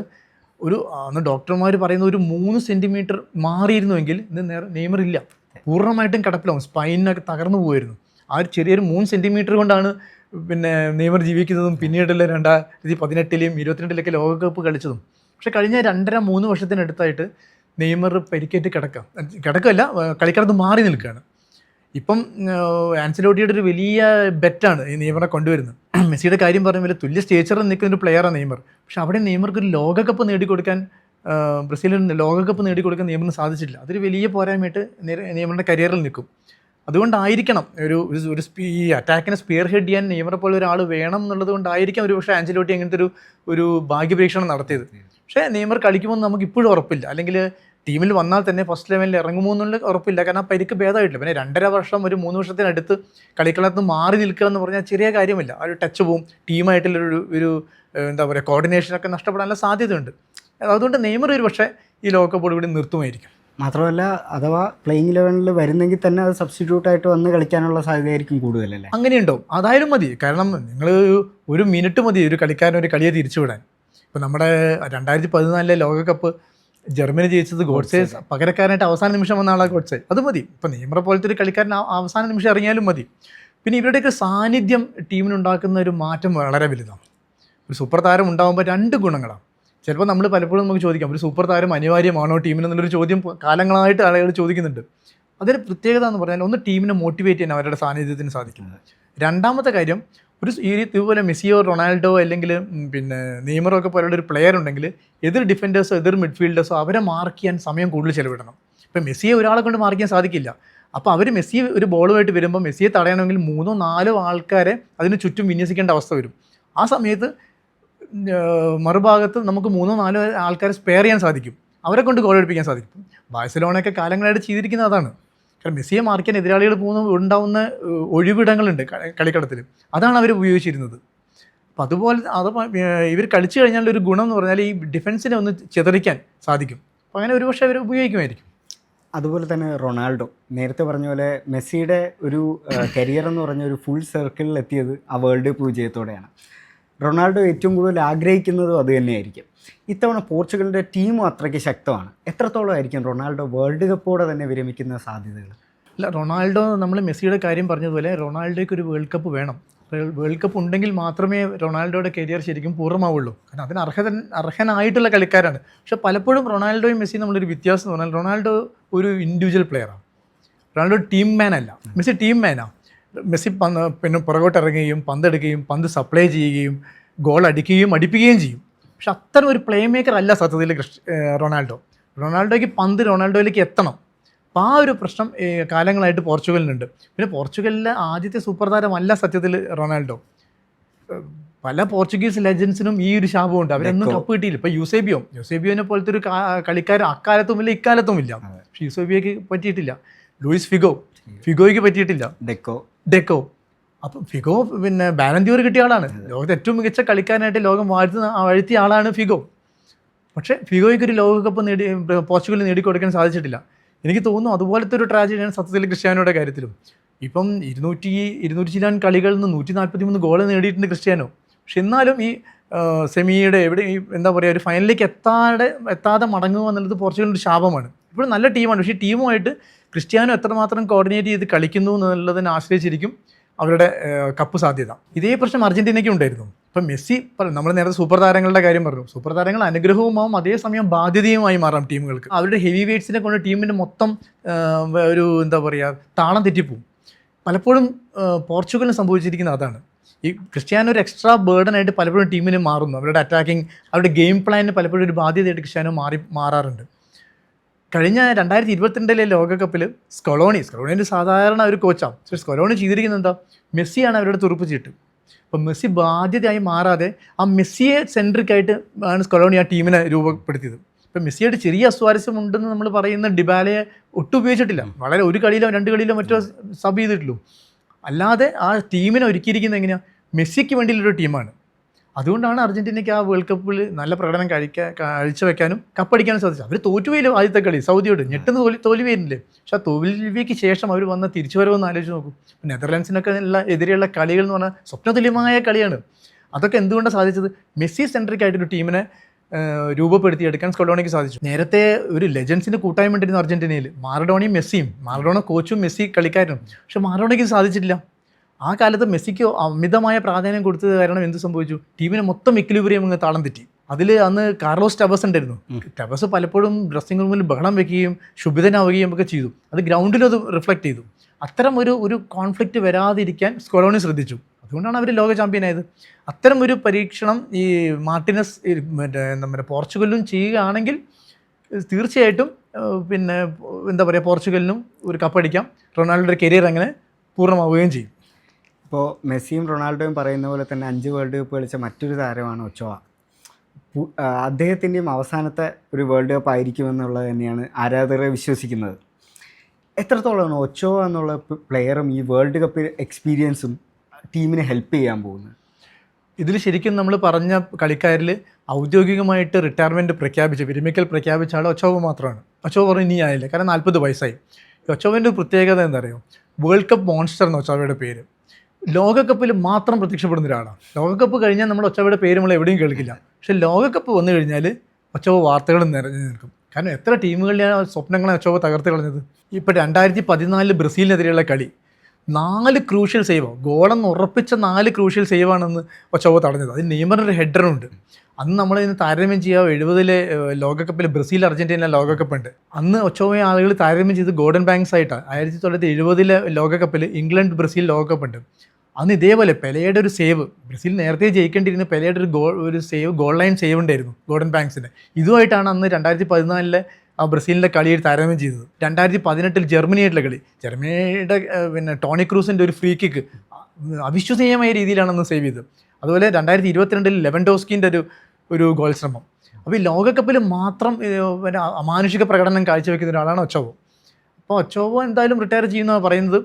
അന്ന് ഡോക്ടർമാർ പറയുന്ന ഒരു 3 സെൻറ്റിമീറ്റർ മാറിയിരുന്നുവെങ്കിൽ ഇന്ന് നെയ്മർ ഇല്ല, പൂർണ്ണമായിട്ടും കിടപ്പിലാവും, സ്പൈനൊക്കെ തകർന്നു പോകുമായിരുന്നു. ആ ഒരു ചെറിയൊരു 3 സെൻറ്റിമീറ്റർ കൊണ്ടാണ് നെയ്മർ ജീവിക്കുന്നതും പിന്നീടുള്ള 2018-ലും 2022-ലൊക്കെ ലോകകപ്പ് കളിച്ചതും. പക്ഷേ കഴിഞ്ഞ 2.5-3 വർഷത്തിനടുത്തായിട്ട് നെയ്മർ പരിക്കേറ്റ് കിടക്കല്ല കളിക്കളത്ത് മാറി നിൽക്കുകയാണ്. ഇപ്പം ആൻസലോട്ടിയുടെ ഒരു വലിയ ബെറ്റാണ് ഈ നെയ്മറെ കൊണ്ടുവരുന്നത്. മെസ്സിയുടെ കാര്യം പറഞ്ഞ പോലെ തുല്യ സ്റ്റേച്ചറിൽ നിൽക്കുന്ന ഒരു പ്ലെയറാണ് നെയ്മർ. പക്ഷെ അവിടെ നെയ്മർക്ക് ഒരു ലോകകപ്പ് നേടിക്കൊടുക്കാൻ, ബ്രസീലിന് ലോകകപ്പ് നേടിക്കൊടുക്കാൻ നെയ്മറിന് സാധിച്ചിട്ടില്ല. അതൊരു വലിയ പോരായ്മയായിട്ട് നെയ്മറിൻ്റെ കരിയറിൽ നിൽക്കും. അതുകൊണ്ടായിരിക്കണം ഒരു ഈ അറ്റാക്കിനെ സ്പിയർ ഹെഡ് ചെയ്യാൻ നെയ്മറെ പോലെ ഒരാൾ വേണം എന്നുള്ളത് കൊണ്ടായിരിക്കാം ഒരു പക്ഷേ ആൻസലോട്ടി അങ്ങനത്തെ ഒരു ഭാഗ്യപരീക്ഷണം നടത്തിയത്. പക്ഷേ നെയ്മർ കളിക്കുമ്പോൾ നമുക്ക് ഇപ്പോഴും ഉറപ്പില്ല, അല്ലെങ്കിൽ ടീമിൽ വന്നാൽ തന്നെ ഫസ്റ്റ് ലെവലിൽ ഇറങ്ങുമോ എന്നുള്ള ഉറപ്പില്ല. കാരണം ആ പരിക്ക് ഭേദമായിട്ടില്ല. പിന്നെ 2.5 വർഷം ഒരു 3 വർഷത്തിനടുത്ത് കളിക്കളത്ത് മാറി നിൽക്കുക എന്ന് പറഞ്ഞാൽ ചെറിയ കാര്യമില്ല. ആ ഒരു ടച്ച് പോവും, ടീമായിട്ടുള്ളൊരു എന്താ പറയുക കോർഡിനേഷനൊക്കെ നഷ്ടപ്പെടാനുള്ള സാധ്യതയുണ്ട്. അതുകൊണ്ട് നെയ്മർ ഒരു പക്ഷേ ഈ ലോകകപ്പോട് കൂടി നിർത്തുമായിരിക്കും. മാത്രമല്ല അഥവാ പ്ലേയിങ് ലെവലിൽ വരുന്നെങ്കിൽ തന്നെ അത് സബ്സ്റ്റിറ്റ്യൂട്ടായിട്ട് വന്ന് കളിക്കാനുള്ള സാധ്യതയായിരിക്കും കൂടുതലല്ലേ? അങ്ങനെയുണ്ടോ? അതായാലും മതി. കാരണം നിങ്ങൾ ഒരു മിനിറ്റ് മതി ഒരു കളിക്കാരൻ ഒരു കളിയെ തിരിച്ചുവിടാൻ. ഇപ്പോൾ നമ്മുടെ 2014 ലോകകപ്പ് ജർമ്മനി ജയിച്ചത് ഗോഡ്സെ പകരക്കാരനായിട്ട് അവസാന നിമിഷം വന്ന ആളാണ് ഗോഡ്സെ. അത് മതി. ഇപ്പോൾ നെയ്മറെ പോലത്തെ ഒരു കളിക്കാരൻ അവസാന നിമിഷം ഇറങ്ങിയാലും മതി. പിന്നെ ഇവരുടെയൊക്കെ സാന്നിധ്യം ടീമിനുണ്ടാക്കുന്ന ഒരു മാറ്റം വളരെ വലുതാണ്. ഒരു സൂപ്പർ താരം ഉണ്ടാകുമ്പോൾ 2 ഗുണങ്ങളാണ്. ചിലപ്പോൾ നമ്മൾ പലപ്പോഴും നമുക്ക് ചോദിക്കാം, ഒരു സൂപ്പർ താരം അനിവാര്യമാണോ ടീമിന് എന്നുള്ളൊരു ചോദ്യം കാലങ്ങളായിട്ട് ആളുകൾ ചോദിക്കുന്നുണ്ട്. അതിന് പ്രത്യേകത എന്ന് പറഞ്ഞാൽ ഒന്ന് ടീമിനെ മോട്ടിവേറ്റ് ചെയ്യാൻ അവരുടെ സാന്നിധ്യത്തിന് സാധിക്കുന്നത്. രണ്ടാമത്തെ കാര്യം, ഇതുപോലെ മെസ്സിയോ റൊണാൾഡോ അല്ലെങ്കിൽ പിന്നെ നെയ്മറോ ഒക്കെ പോലുള്ള ഒരു പ്ലെയർ ഉണ്ടെങ്കിൽ എതിർ ഡിഫൻഡേഴ്സോ എതിർ മിഡ്ഫീൽഡേഴ്സോ അവരെ മാർക്ക് ചെയ്യാൻ സമയം കൂടുതൽ ചിലവിടണം. ഇപ്പം മെസ്സിയെ ഒരാളെ കൊണ്ട് മാർക്ക് ചെയ്യാൻ സാധിക്കില്ല. അപ്പോൾ അവർ മെസ്സി ഒരു ബോളുമായിട്ട് വരുമ്പോൾ മെസ്സിയെ തടയണമെങ്കിൽ 3-4 ആൾക്കാരെ അതിന് ചുറ്റും വിന്യസിക്കേണ്ട അവസ്ഥ വരും. ആ സമയത്ത് മറുഭാഗത്ത് നമുക്ക് 3-4 ആൾക്കാരെ സ്പെയർ ചെയ്യാൻ സാധിക്കും, അവരെ കൊണ്ട് ഗോൾ അടിപ്പിക്കാൻ സാധിക്കും. ബാഴ്സലോണയൊക്കെ കാലങ്ങളായിട്ട് ചെയ്തിരിക്കുന്നത് അതാണ്. കാരണം മെസ്സിയെ മാർക്കാൻ എതിരാളികൾ ഉണ്ടാവുന്ന ഒഴിവിടങ്ങളുണ്ട് കളിക്കളത്തിൽ, അതാണ് അവർ ഉപയോഗിച്ചിരുന്നത്. അപ്പം അതുപോലെ ഇവർ കളിച്ചു കഴിഞ്ഞാൽ ഒരു ഗുണം എന്ന് പറഞ്ഞാൽ ഈ ഡിഫൻസിനെ ഒന്ന് ചിതറിക്കാൻ സാധിക്കും. അപ്പോൾ അങ്ങനെ ഒരുപക്ഷെ അവർ ഉപയോഗിക്കുമായിരിക്കും. അതുപോലെ തന്നെ റൊണാൾഡോ നേരത്തെ പറഞ്ഞ പോലെ മെസ്സിയുടെ ഒരു കരിയർ എന്ന് പറഞ്ഞ ഒരു ഫുൾ സർക്കിളിൽ എത്തിയത് ആ വേൾഡ് കപ്പ് വിജയത്തോടെയാണ്. റൊണാൾഡോ ഏറ്റവും കൂടുതൽ ആഗ്രഹിക്കുന്നതും അത് തന്നെയായിരിക്കും. ഇത്തവണ പോർച്ചുഗലിൻ്റെ ടീമും അത്രയ്ക്ക് ശക്തമാണ്. എത്രത്തോളം ആയിരിക്കും റൊണാൾഡോ വേൾഡ് കപ്പോടെ തന്നെ വിരമിക്കുന്ന സാധ്യതകൾ? അല്ല, റൊണാൾഡോ നമ്മൾ മെസ്സിയുടെ കാര്യം പറഞ്ഞതുപോലെ റൊണാൾഡോയ്ക്ക് ഒരു വേൾഡ് കപ്പ് വേണം. വേൾഡ് കപ്പ് ഉണ്ടെങ്കിൽ മാത്രമേ റൊണാൾഡോയുടെ കരിയർ ശരിക്കും പൂർണ്ണമാവുള്ളൂ. കാരണം അതിന് അർഹനായിട്ടുള്ള കളിക്കാരാണ്. പക്ഷേ പലപ്പോഴും റൊണാൾഡോയും മെസ്സിയും നമ്മളൊരു വ്യത്യാസം എന്ന് പറഞ്ഞാൽ റൊണാൾഡോ ഒരു ഇൻഡിവിജ്വൽ പ്ലെയറാണ്, റൊണാൾഡോ ടീം മാൻ അല്ല. Messi team മാനാണ്. മെസ്സി പിന്നെ പുറകോട്ടിറങ്ങുകയും പന്തെടുക്കുകയും പന്ത് സപ്ലൈ ചെയ്യുകയും ഗോൾ അടിപ്പിക്കുകയും ചെയ്യും. പക്ഷെ അത്തരം ഒരു പ്ലേ മേക്കർ അല്ല സത്യത്തിൽ റൊണാൾഡോയ്ക്ക് പന്ത് റൊണാൾഡോയിലേക്ക് എത്തണം. അപ്പോൾ ആ ഒരു പ്രശ്നം കാലങ്ങളായിട്ട് പോർച്ചുഗലിനുണ്ട്. പിന്നെ പോർച്ചുഗലിലെ ആദ്യത്തെ സൂപ്പർ താരമല്ല സത്യത്തിൽ റൊണാൾഡോ. പല പോർച്ചുഗീസ് ലെജൻസിനും ഈ ഒരു ശാപമുണ്ട്, അവരൊന്നും കപ്പ് കിട്ടിയില്ല. ഇപ്പോൾ യൂസേബിയോനെ പോലത്തെ ഒരു കളിക്കാരൻ അക്കാലത്തുമില്ല ഇക്കാലത്തുമില്ല. പക്ഷെ യൂസേബിയോയ്ക്ക് പറ്റിയിട്ടില്ല. ലൂയിസ് ഫിഗോയ്ക്ക് പറ്റിയിട്ടില്ല. ഡെക്കോ അപ്പം ഫിഗോ പിന്നെ ബാലൻഡിയോർ കിട്ടിയ ആളാണ്. ലോകത്തെ ഏറ്റവും മികച്ച കളിക്കാരനായിട്ട് ലോകം വാഴ്ത്തിയ ആളാണ് ഫിഗോ. പക്ഷേ ഫിഗോയ്ക്ക് ഒരു ലോകകപ്പ് പോർച്ചുഗലിൽ നേടിക്കൊടുക്കാൻ സാധിച്ചിട്ടില്ല. എനിക്ക് തോന്നുന്നു അതുപോലത്തെ ഒരു ട്രാജഡിയാണ് സത്യത്തിൽ ക്രിസ്ത്യാനോയുടെ കാര്യത്തിലും. ഇപ്പം 200 ചില്ലാൻ കളികളിൽ നിന്ന് 143 ഗോൾ നേടിയിട്ടുണ്ട് ക്രിസ്ത്യാനോ. പക്ഷെ എന്നാലും ഈ സെമിയുടെ എന്താ പറയുക ഒരു ഫൈനലിലേക്ക് എത്താതെ മടങ്ങുക എന്നുള്ളത് പോർച്ചുഗലിൻ്റെ ശാപമാണ്. ഇപ്പോഴും നല്ല ടീമാണ്, പക്ഷേ ടീമുമായിട്ട് ക്രിസ്ത്യാനോ എത്രമാത്രം കോർഡിനേറ്റ് ചെയ്ത് കളിക്കുന്നു എന്നുള്ളതിനെ ആശ്രയിച്ചിരിക്കും അവരുടെ കപ്പ് സാധ്യത. ഇതേ പ്രശ്നം അർജൻറ്റീനയ്ക്ക് ഉണ്ടായിരുന്നു. ഇപ്പം മെസ്സി നമ്മൾ നേരത്തെ സൂപ്പർ താരങ്ങളുടെ കാര്യം പറഞ്ഞു. സൂപ്പർ താരങ്ങൾ അനുഗ്രഹവുമാവും അതേസമയം ബാധ്യതയുമായി മാറാം ടീമുകൾക്ക്. അവരുടെ ഹെവി വെയ്റ്റ്സിനെ കൊണ്ട് ടീമിൻ്റെ മൊത്തം ഒരു എന്താ പറയുക താളം തെറ്റിപ്പോവും. പലപ്പോഴും പോർച്ചുഗലിന് സംഭവിച്ചിരിക്കുന്ന അതാണ്. ഈ ക്രിസ്ത്യാനോ ഒരു എക്സ്ട്രാ ബേർഡനായിട്ട് പലപ്പോഴും ടീമിന് മാറുന്നു. അവരുടെ അറ്റാക്കിങ്, അവരുടെ ഗെയിം പ്ലാനിന് പലപ്പോഴും ഒരു ബാധ്യതയായിട്ട് ക്രിസ്ത്യാനോ മാറാറുണ്ട്. കഴിഞ്ഞ 2022 ലോകകപ്പിൽ സ്കൊളോണിൻ്റെ സാധാരണ ഒരു കോച്ചാണ്. പക്ഷേ സ്കൊളോണി ചെയ്തിരിക്കുന്നത് എന്താ, മെസ്സിയാണ് അവരുടെ തുറുപ്പ് ചീട്ട്. അപ്പം മെസ്സി ബാധ്യതയായി മാറാതെ ആ മെസ്സിയെ സെൻട്രിക്കായിട്ട് ആണ് സ്കൊളോണി ആ ടീമിനെ രൂപപ്പെടുത്തിയത്. ഇപ്പം മെസ്സിയായിട്ട് ചെറിയ അസ്വാരസ്യം ഉണ്ടെന്ന് നമ്മൾ പറയുന്ന ഡിബാലയെ ഒട്ടും ഉപയോഗിച്ചിട്ടില്ല. വളരെ ഒരു കളിയിലോ 2 കളിയിലോ മറ്റോ സബ് ചെയ്തിട്ടുള്ളൂ. അല്ലാതെ ആ ടീമിനെ ഒരുക്കിയിരിക്കുന്നത് എങ്ങനെയാണ്, മെസ്സിക്ക് വേണ്ടിയുള്ളൊരു ടീമാണ്. അതുകൊണ്ടാണ് അർജൻറ്റീനയ്ക്ക് ആ വേൾഡ് കപ്പിൽ നല്ല പ്രകടനം കാഴ്ചവെക്കാനും കപ്പടിക്കാനും സാധിച്ചത്. അവർ തോറ്റുപോയില്ല ആദ്യത്തെ കളി സൗദിയോട്, ഞെട്ടുന്ന തോൽവിയായിരുന്നില്ലേ. പക്ഷെ ആ തോൽവിക്ക് ശേഷം അവർ വന്ന തിരിച്ചുവരവെന്ന് ആലോചിച്ച് നോക്കും. നെതർലാൻഡ്സിനൊക്കെ എതിരെയുള്ള കളികൾ എന്ന് പറഞ്ഞാൽ സ്വപ്നതുല്യമായ കളിയാണ്. അതൊക്കെ എന്തുകൊണ്ടാണ് സാധിച്ചത്, മെസ്സി സെൻട്രിക് ആയിട്ടൊരു ടീമിനെ രൂപപ്പെടുത്തിയെടുക്കാൻ സ്കൊളോണിക്ക് സാധിച്ചു. നേരത്തെ ഒരു ലെജൻസിൻ്റെ കൂട്ടായ്മ ഉണ്ടായിരുന്നു അർജൻറ്റീനയിൽ, മാറഡോണയും മെസ്സിയും, മാറഡോണ കോച്ചും മെസ്സി കളിക്കാരനും. പക്ഷെ മാറഡോണയ്ക്ക് സാധിച്ചിട്ടില്ല. ആ കാലത്ത് മെസ്സിക്ക് അമിതമായ പ്രാധാന്യം കൊടുത്തത് കാരണം എന്ത് സംഭവിച്ചു, ടീമിനെ മൊത്തം ഇക്വിലിബ്രിയം അങ്ങ് താളം തെറ്റി. അതിൽ അന്ന് കാർലോസ് ടെബസ് ഉണ്ടായിരുന്നു. ടെബസ് പലപ്പോഴും ഡ്രസ്സിംഗ് റൂമിൽ ബഹളം വെക്കുകയും ശുഭിതനാവുകയും ഒക്കെ ചെയ്തു. അത് ഗ്രൗണ്ടിലും അത് റിഫ്ലക്റ്റ് ചെയ്തു. അത്തരം ഒരു കോൺഫ്ലിക്റ്റ് വരാതിരിക്കാൻ സ്കൊലോണി ശ്രദ്ധിച്ചു. അതുകൊണ്ടാണ് അവർ ലോക ചാമ്പ്യനായത്. അത്തരം ഒരു പരീക്ഷണം ഈ മാർട്ടിനസ് നമ്മുടെ പോർച്ചുഗലിലും ചെയ്യുകയാണെങ്കിൽ തീർച്ചയായിട്ടും പിന്നെ എന്താ പറയുക, പോർച്ചുഗലിനും ഒരു കപ്പടിക്കാം. റൊണാൾഡോയുടെ കരിയർ അങ്ങനെ പൂർണ്ണമാവുകയും ചെയ്യും. ഇപ്പോൾ മെസ്സിയും റൊണാൾഡോയും പറയുന്ന പോലെ തന്നെ 5 വേൾഡ് കപ്പ് കളിച്ച മറ്റൊരു താരമാണ് ഒച്ചോവ. അദ്ദേഹത്തിൻ്റെയും അവസാനത്തെ ഒരു വേൾഡ് കപ്പ് ആയിരിക്കുമെന്നുള്ളത് തന്നെയാണ് ആരാധകരെ വിശ്വസിക്കുന്നത്. എത്രത്തോളമാണ് ഒച്ചോവ എന്നുള്ള പ്ലെയറും ഈ വേൾഡ് കപ്പ് എക്സ്പീരിയൻസും ടീമിനെ ഹെൽപ്പ് ചെയ്യാൻ പോകുന്നത്? ഇതിൽ ശരിക്കും നമ്മൾ പറഞ്ഞ കളിക്കാരിൽ ഔദ്യോഗികമായിട്ട് റിട്ടയർമെൻറ്റ് വിരമിക്കൽ പ്രഖ്യാപിച്ച ആൾ ഒച്ചോവ മാത്രമാണ്. ഒച്ചോവ പറഞ്ഞു ഇനി ആയില്ല, കാരണം 40 വയസ്സായി. ഒച്ചോവൻ്റെ പ്രത്യേകത എന്താ പറയുക, വേൾഡ് കപ്പ് മോൺസ്റ്റർ എന്ന ഒച്ചോവയുടെ പേര്. ലോകകപ്പിൽ മാത്രം പ്രത്യക്ഷപ്പെടുന്ന ഒരാളാണ്. ലോകകപ്പ് കഴിഞ്ഞാൽ നമ്മൾ ഒച്ചോവയുടെ പേര് നമ്മൾ എവിടെയും കേൾക്കില്ല. പക്ഷേ ലോകകപ്പ് വന്നു കഴിഞ്ഞാൽ ഒച്ചോവ വാർത്തകൾ നിറഞ്ഞു നിൽക്കും. കാരണം എത്ര ടീമുകളിലാണ് സ്വപ്നങ്ങളെ ഒച്ചോവ തകർത്ത് കളഞ്ഞത്. ഇപ്പോൾ 2014 ബ്രസീലിനെതിരെയുള്ള കളി 4 ക്രൂഷ്യൽ സേവ്, ഗോളെന്ന് ഉറപ്പിച്ച 4 ക്രൂഷ്യൽ സേവാണെന്ന് ഒച്ചോവ തടഞ്ഞത്. അതിൽ നെയ്മറിൻ്റെ ഒരു ഹെഡറുണ്ട്. അന്ന് നമ്മളിന്ന് താരതമ്യം ചെയ്യുക 70-ലെ ലോകകപ്പിൽ ബ്രസീൽ അർജൻറ്റീന ലോകകപ്പ് ഉണ്ട്. അന്ന് ഒച്ചോവയെ ആളുകൾ താരതമ്യം ചെയ്ത് ഗോൾഡൻ ബാങ്ക്സ് ആയിട്ടാണ്. 1970-ലെ ലോകകപ്പിൽ ഇംഗ്ലണ്ട് ബ്രസീൽ ലോകകപ്പ് ഉണ്ട്. അന്ന് ഇതേപോലെ പെലെയുടെ ഒരു സേവ്, ബ്രസീൽ നേരത്തെ ജയിക്കേണ്ടിയിരുന്ന പെലെയുടെ ഒരു സേവ്, ഗോൾ ലൈൻ സേവ് ഉണ്ടായിരുന്നു ഗോൾഡൻ ബാങ്ക്സിൻ്റെ. ഇതുമായിട്ടാണ് അന്ന് 2014-ലെ ആ ബ്രസീലിൻ്റെ കളിയിൽ താരതമ്യം ചെയ്തത്. 2018 ജർമ്മനിയായിട്ടുള്ള കളി, ജർമ്മനിയുടെ പിന്നെ ടോണി ക്രൂസിൻ്റെ ഒരു ഫ്രീ കിക്ക് അവിശ്വസനീയമായ രീതിയിലാണ് അന്ന് സേവ് ചെയ്തത്. അതുപോലെ 2022 ലെവൻഡോസ്കിൻ്റെ ഒരു ഗോൾ ശ്രമം. അപ്പോൾ ഈ ലോകകപ്പിൽ മാത്രം പിന്നെ അമാനുഷിക പ്രകടനം കാഴ്ചവെക്കുന്ന ഒരാളാണ് ഒച്ചോവോ. അപ്പോൾ ഒച്ചോവോ എന്തായാലും റിട്ടയർ ചെയ്യുന്നതാണ് പറയുന്നത്.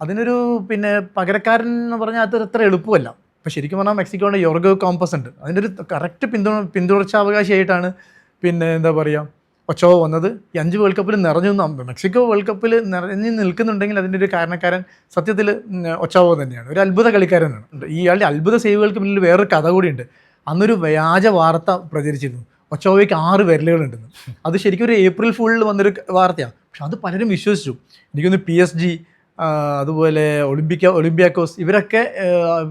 അതിനൊരു പിന്നെ പകരക്കാരൻ എന്ന് പറഞ്ഞാൽ അത് അത്ര എളുപ്പമല്ല. ഇപ്പോൾ ശരിക്കും പറഞ്ഞാൽ മെക്സിക്കോയുടെ യോർഗോ കോമ്പസ് ഉണ്ട്. അതിൻ്റെ ഒരു കറക്റ്റ് പിന്തുടർച്ചാവകാശിയായിട്ടാണ് പിന്നെ എന്താ പറയുക ഒച്ചോവ വന്നത്. ഈ 5 വേൾഡ് കപ്പിൽ നിറഞ്ഞു മെക്സിക്കോ വേൾഡ് കപ്പിൽ നിറഞ്ഞു നിൽക്കുന്നുണ്ടെങ്കിൽ അതിൻ്റെ ഒരു കാരണക്കാരൻ സത്യത്തിൽ ഒച്ചോവ തന്നെയാണ്. ഒരു അത്ഭുത കളിക്കാരനാണ്. ഇയാളുടെ അത്ഭുത സേവുകൾക്ക് പിന്നിൽ വേറൊരു കഥ കൂടിയുണ്ട്. അന്നൊരു വ്യാജ വാർത്ത പ്രചരിച്ചിരുന്നു, ഒച്ചോവയ്ക്ക് 6 വിരലുകളുണ്ടെന്ന്. അത് ശരിക്കും ഒരു ഏപ്രിൽ ഫുള്ളിൽ വന്നൊരു വാർത്തയാണ്. പക്ഷെ അത് പലരും വിശ്വസിച്ചു. എനിക്കൊന്ന് PSG, അതുപോലെ ഒളിമ്പിയാക്കോസ്, ഇവരൊക്കെ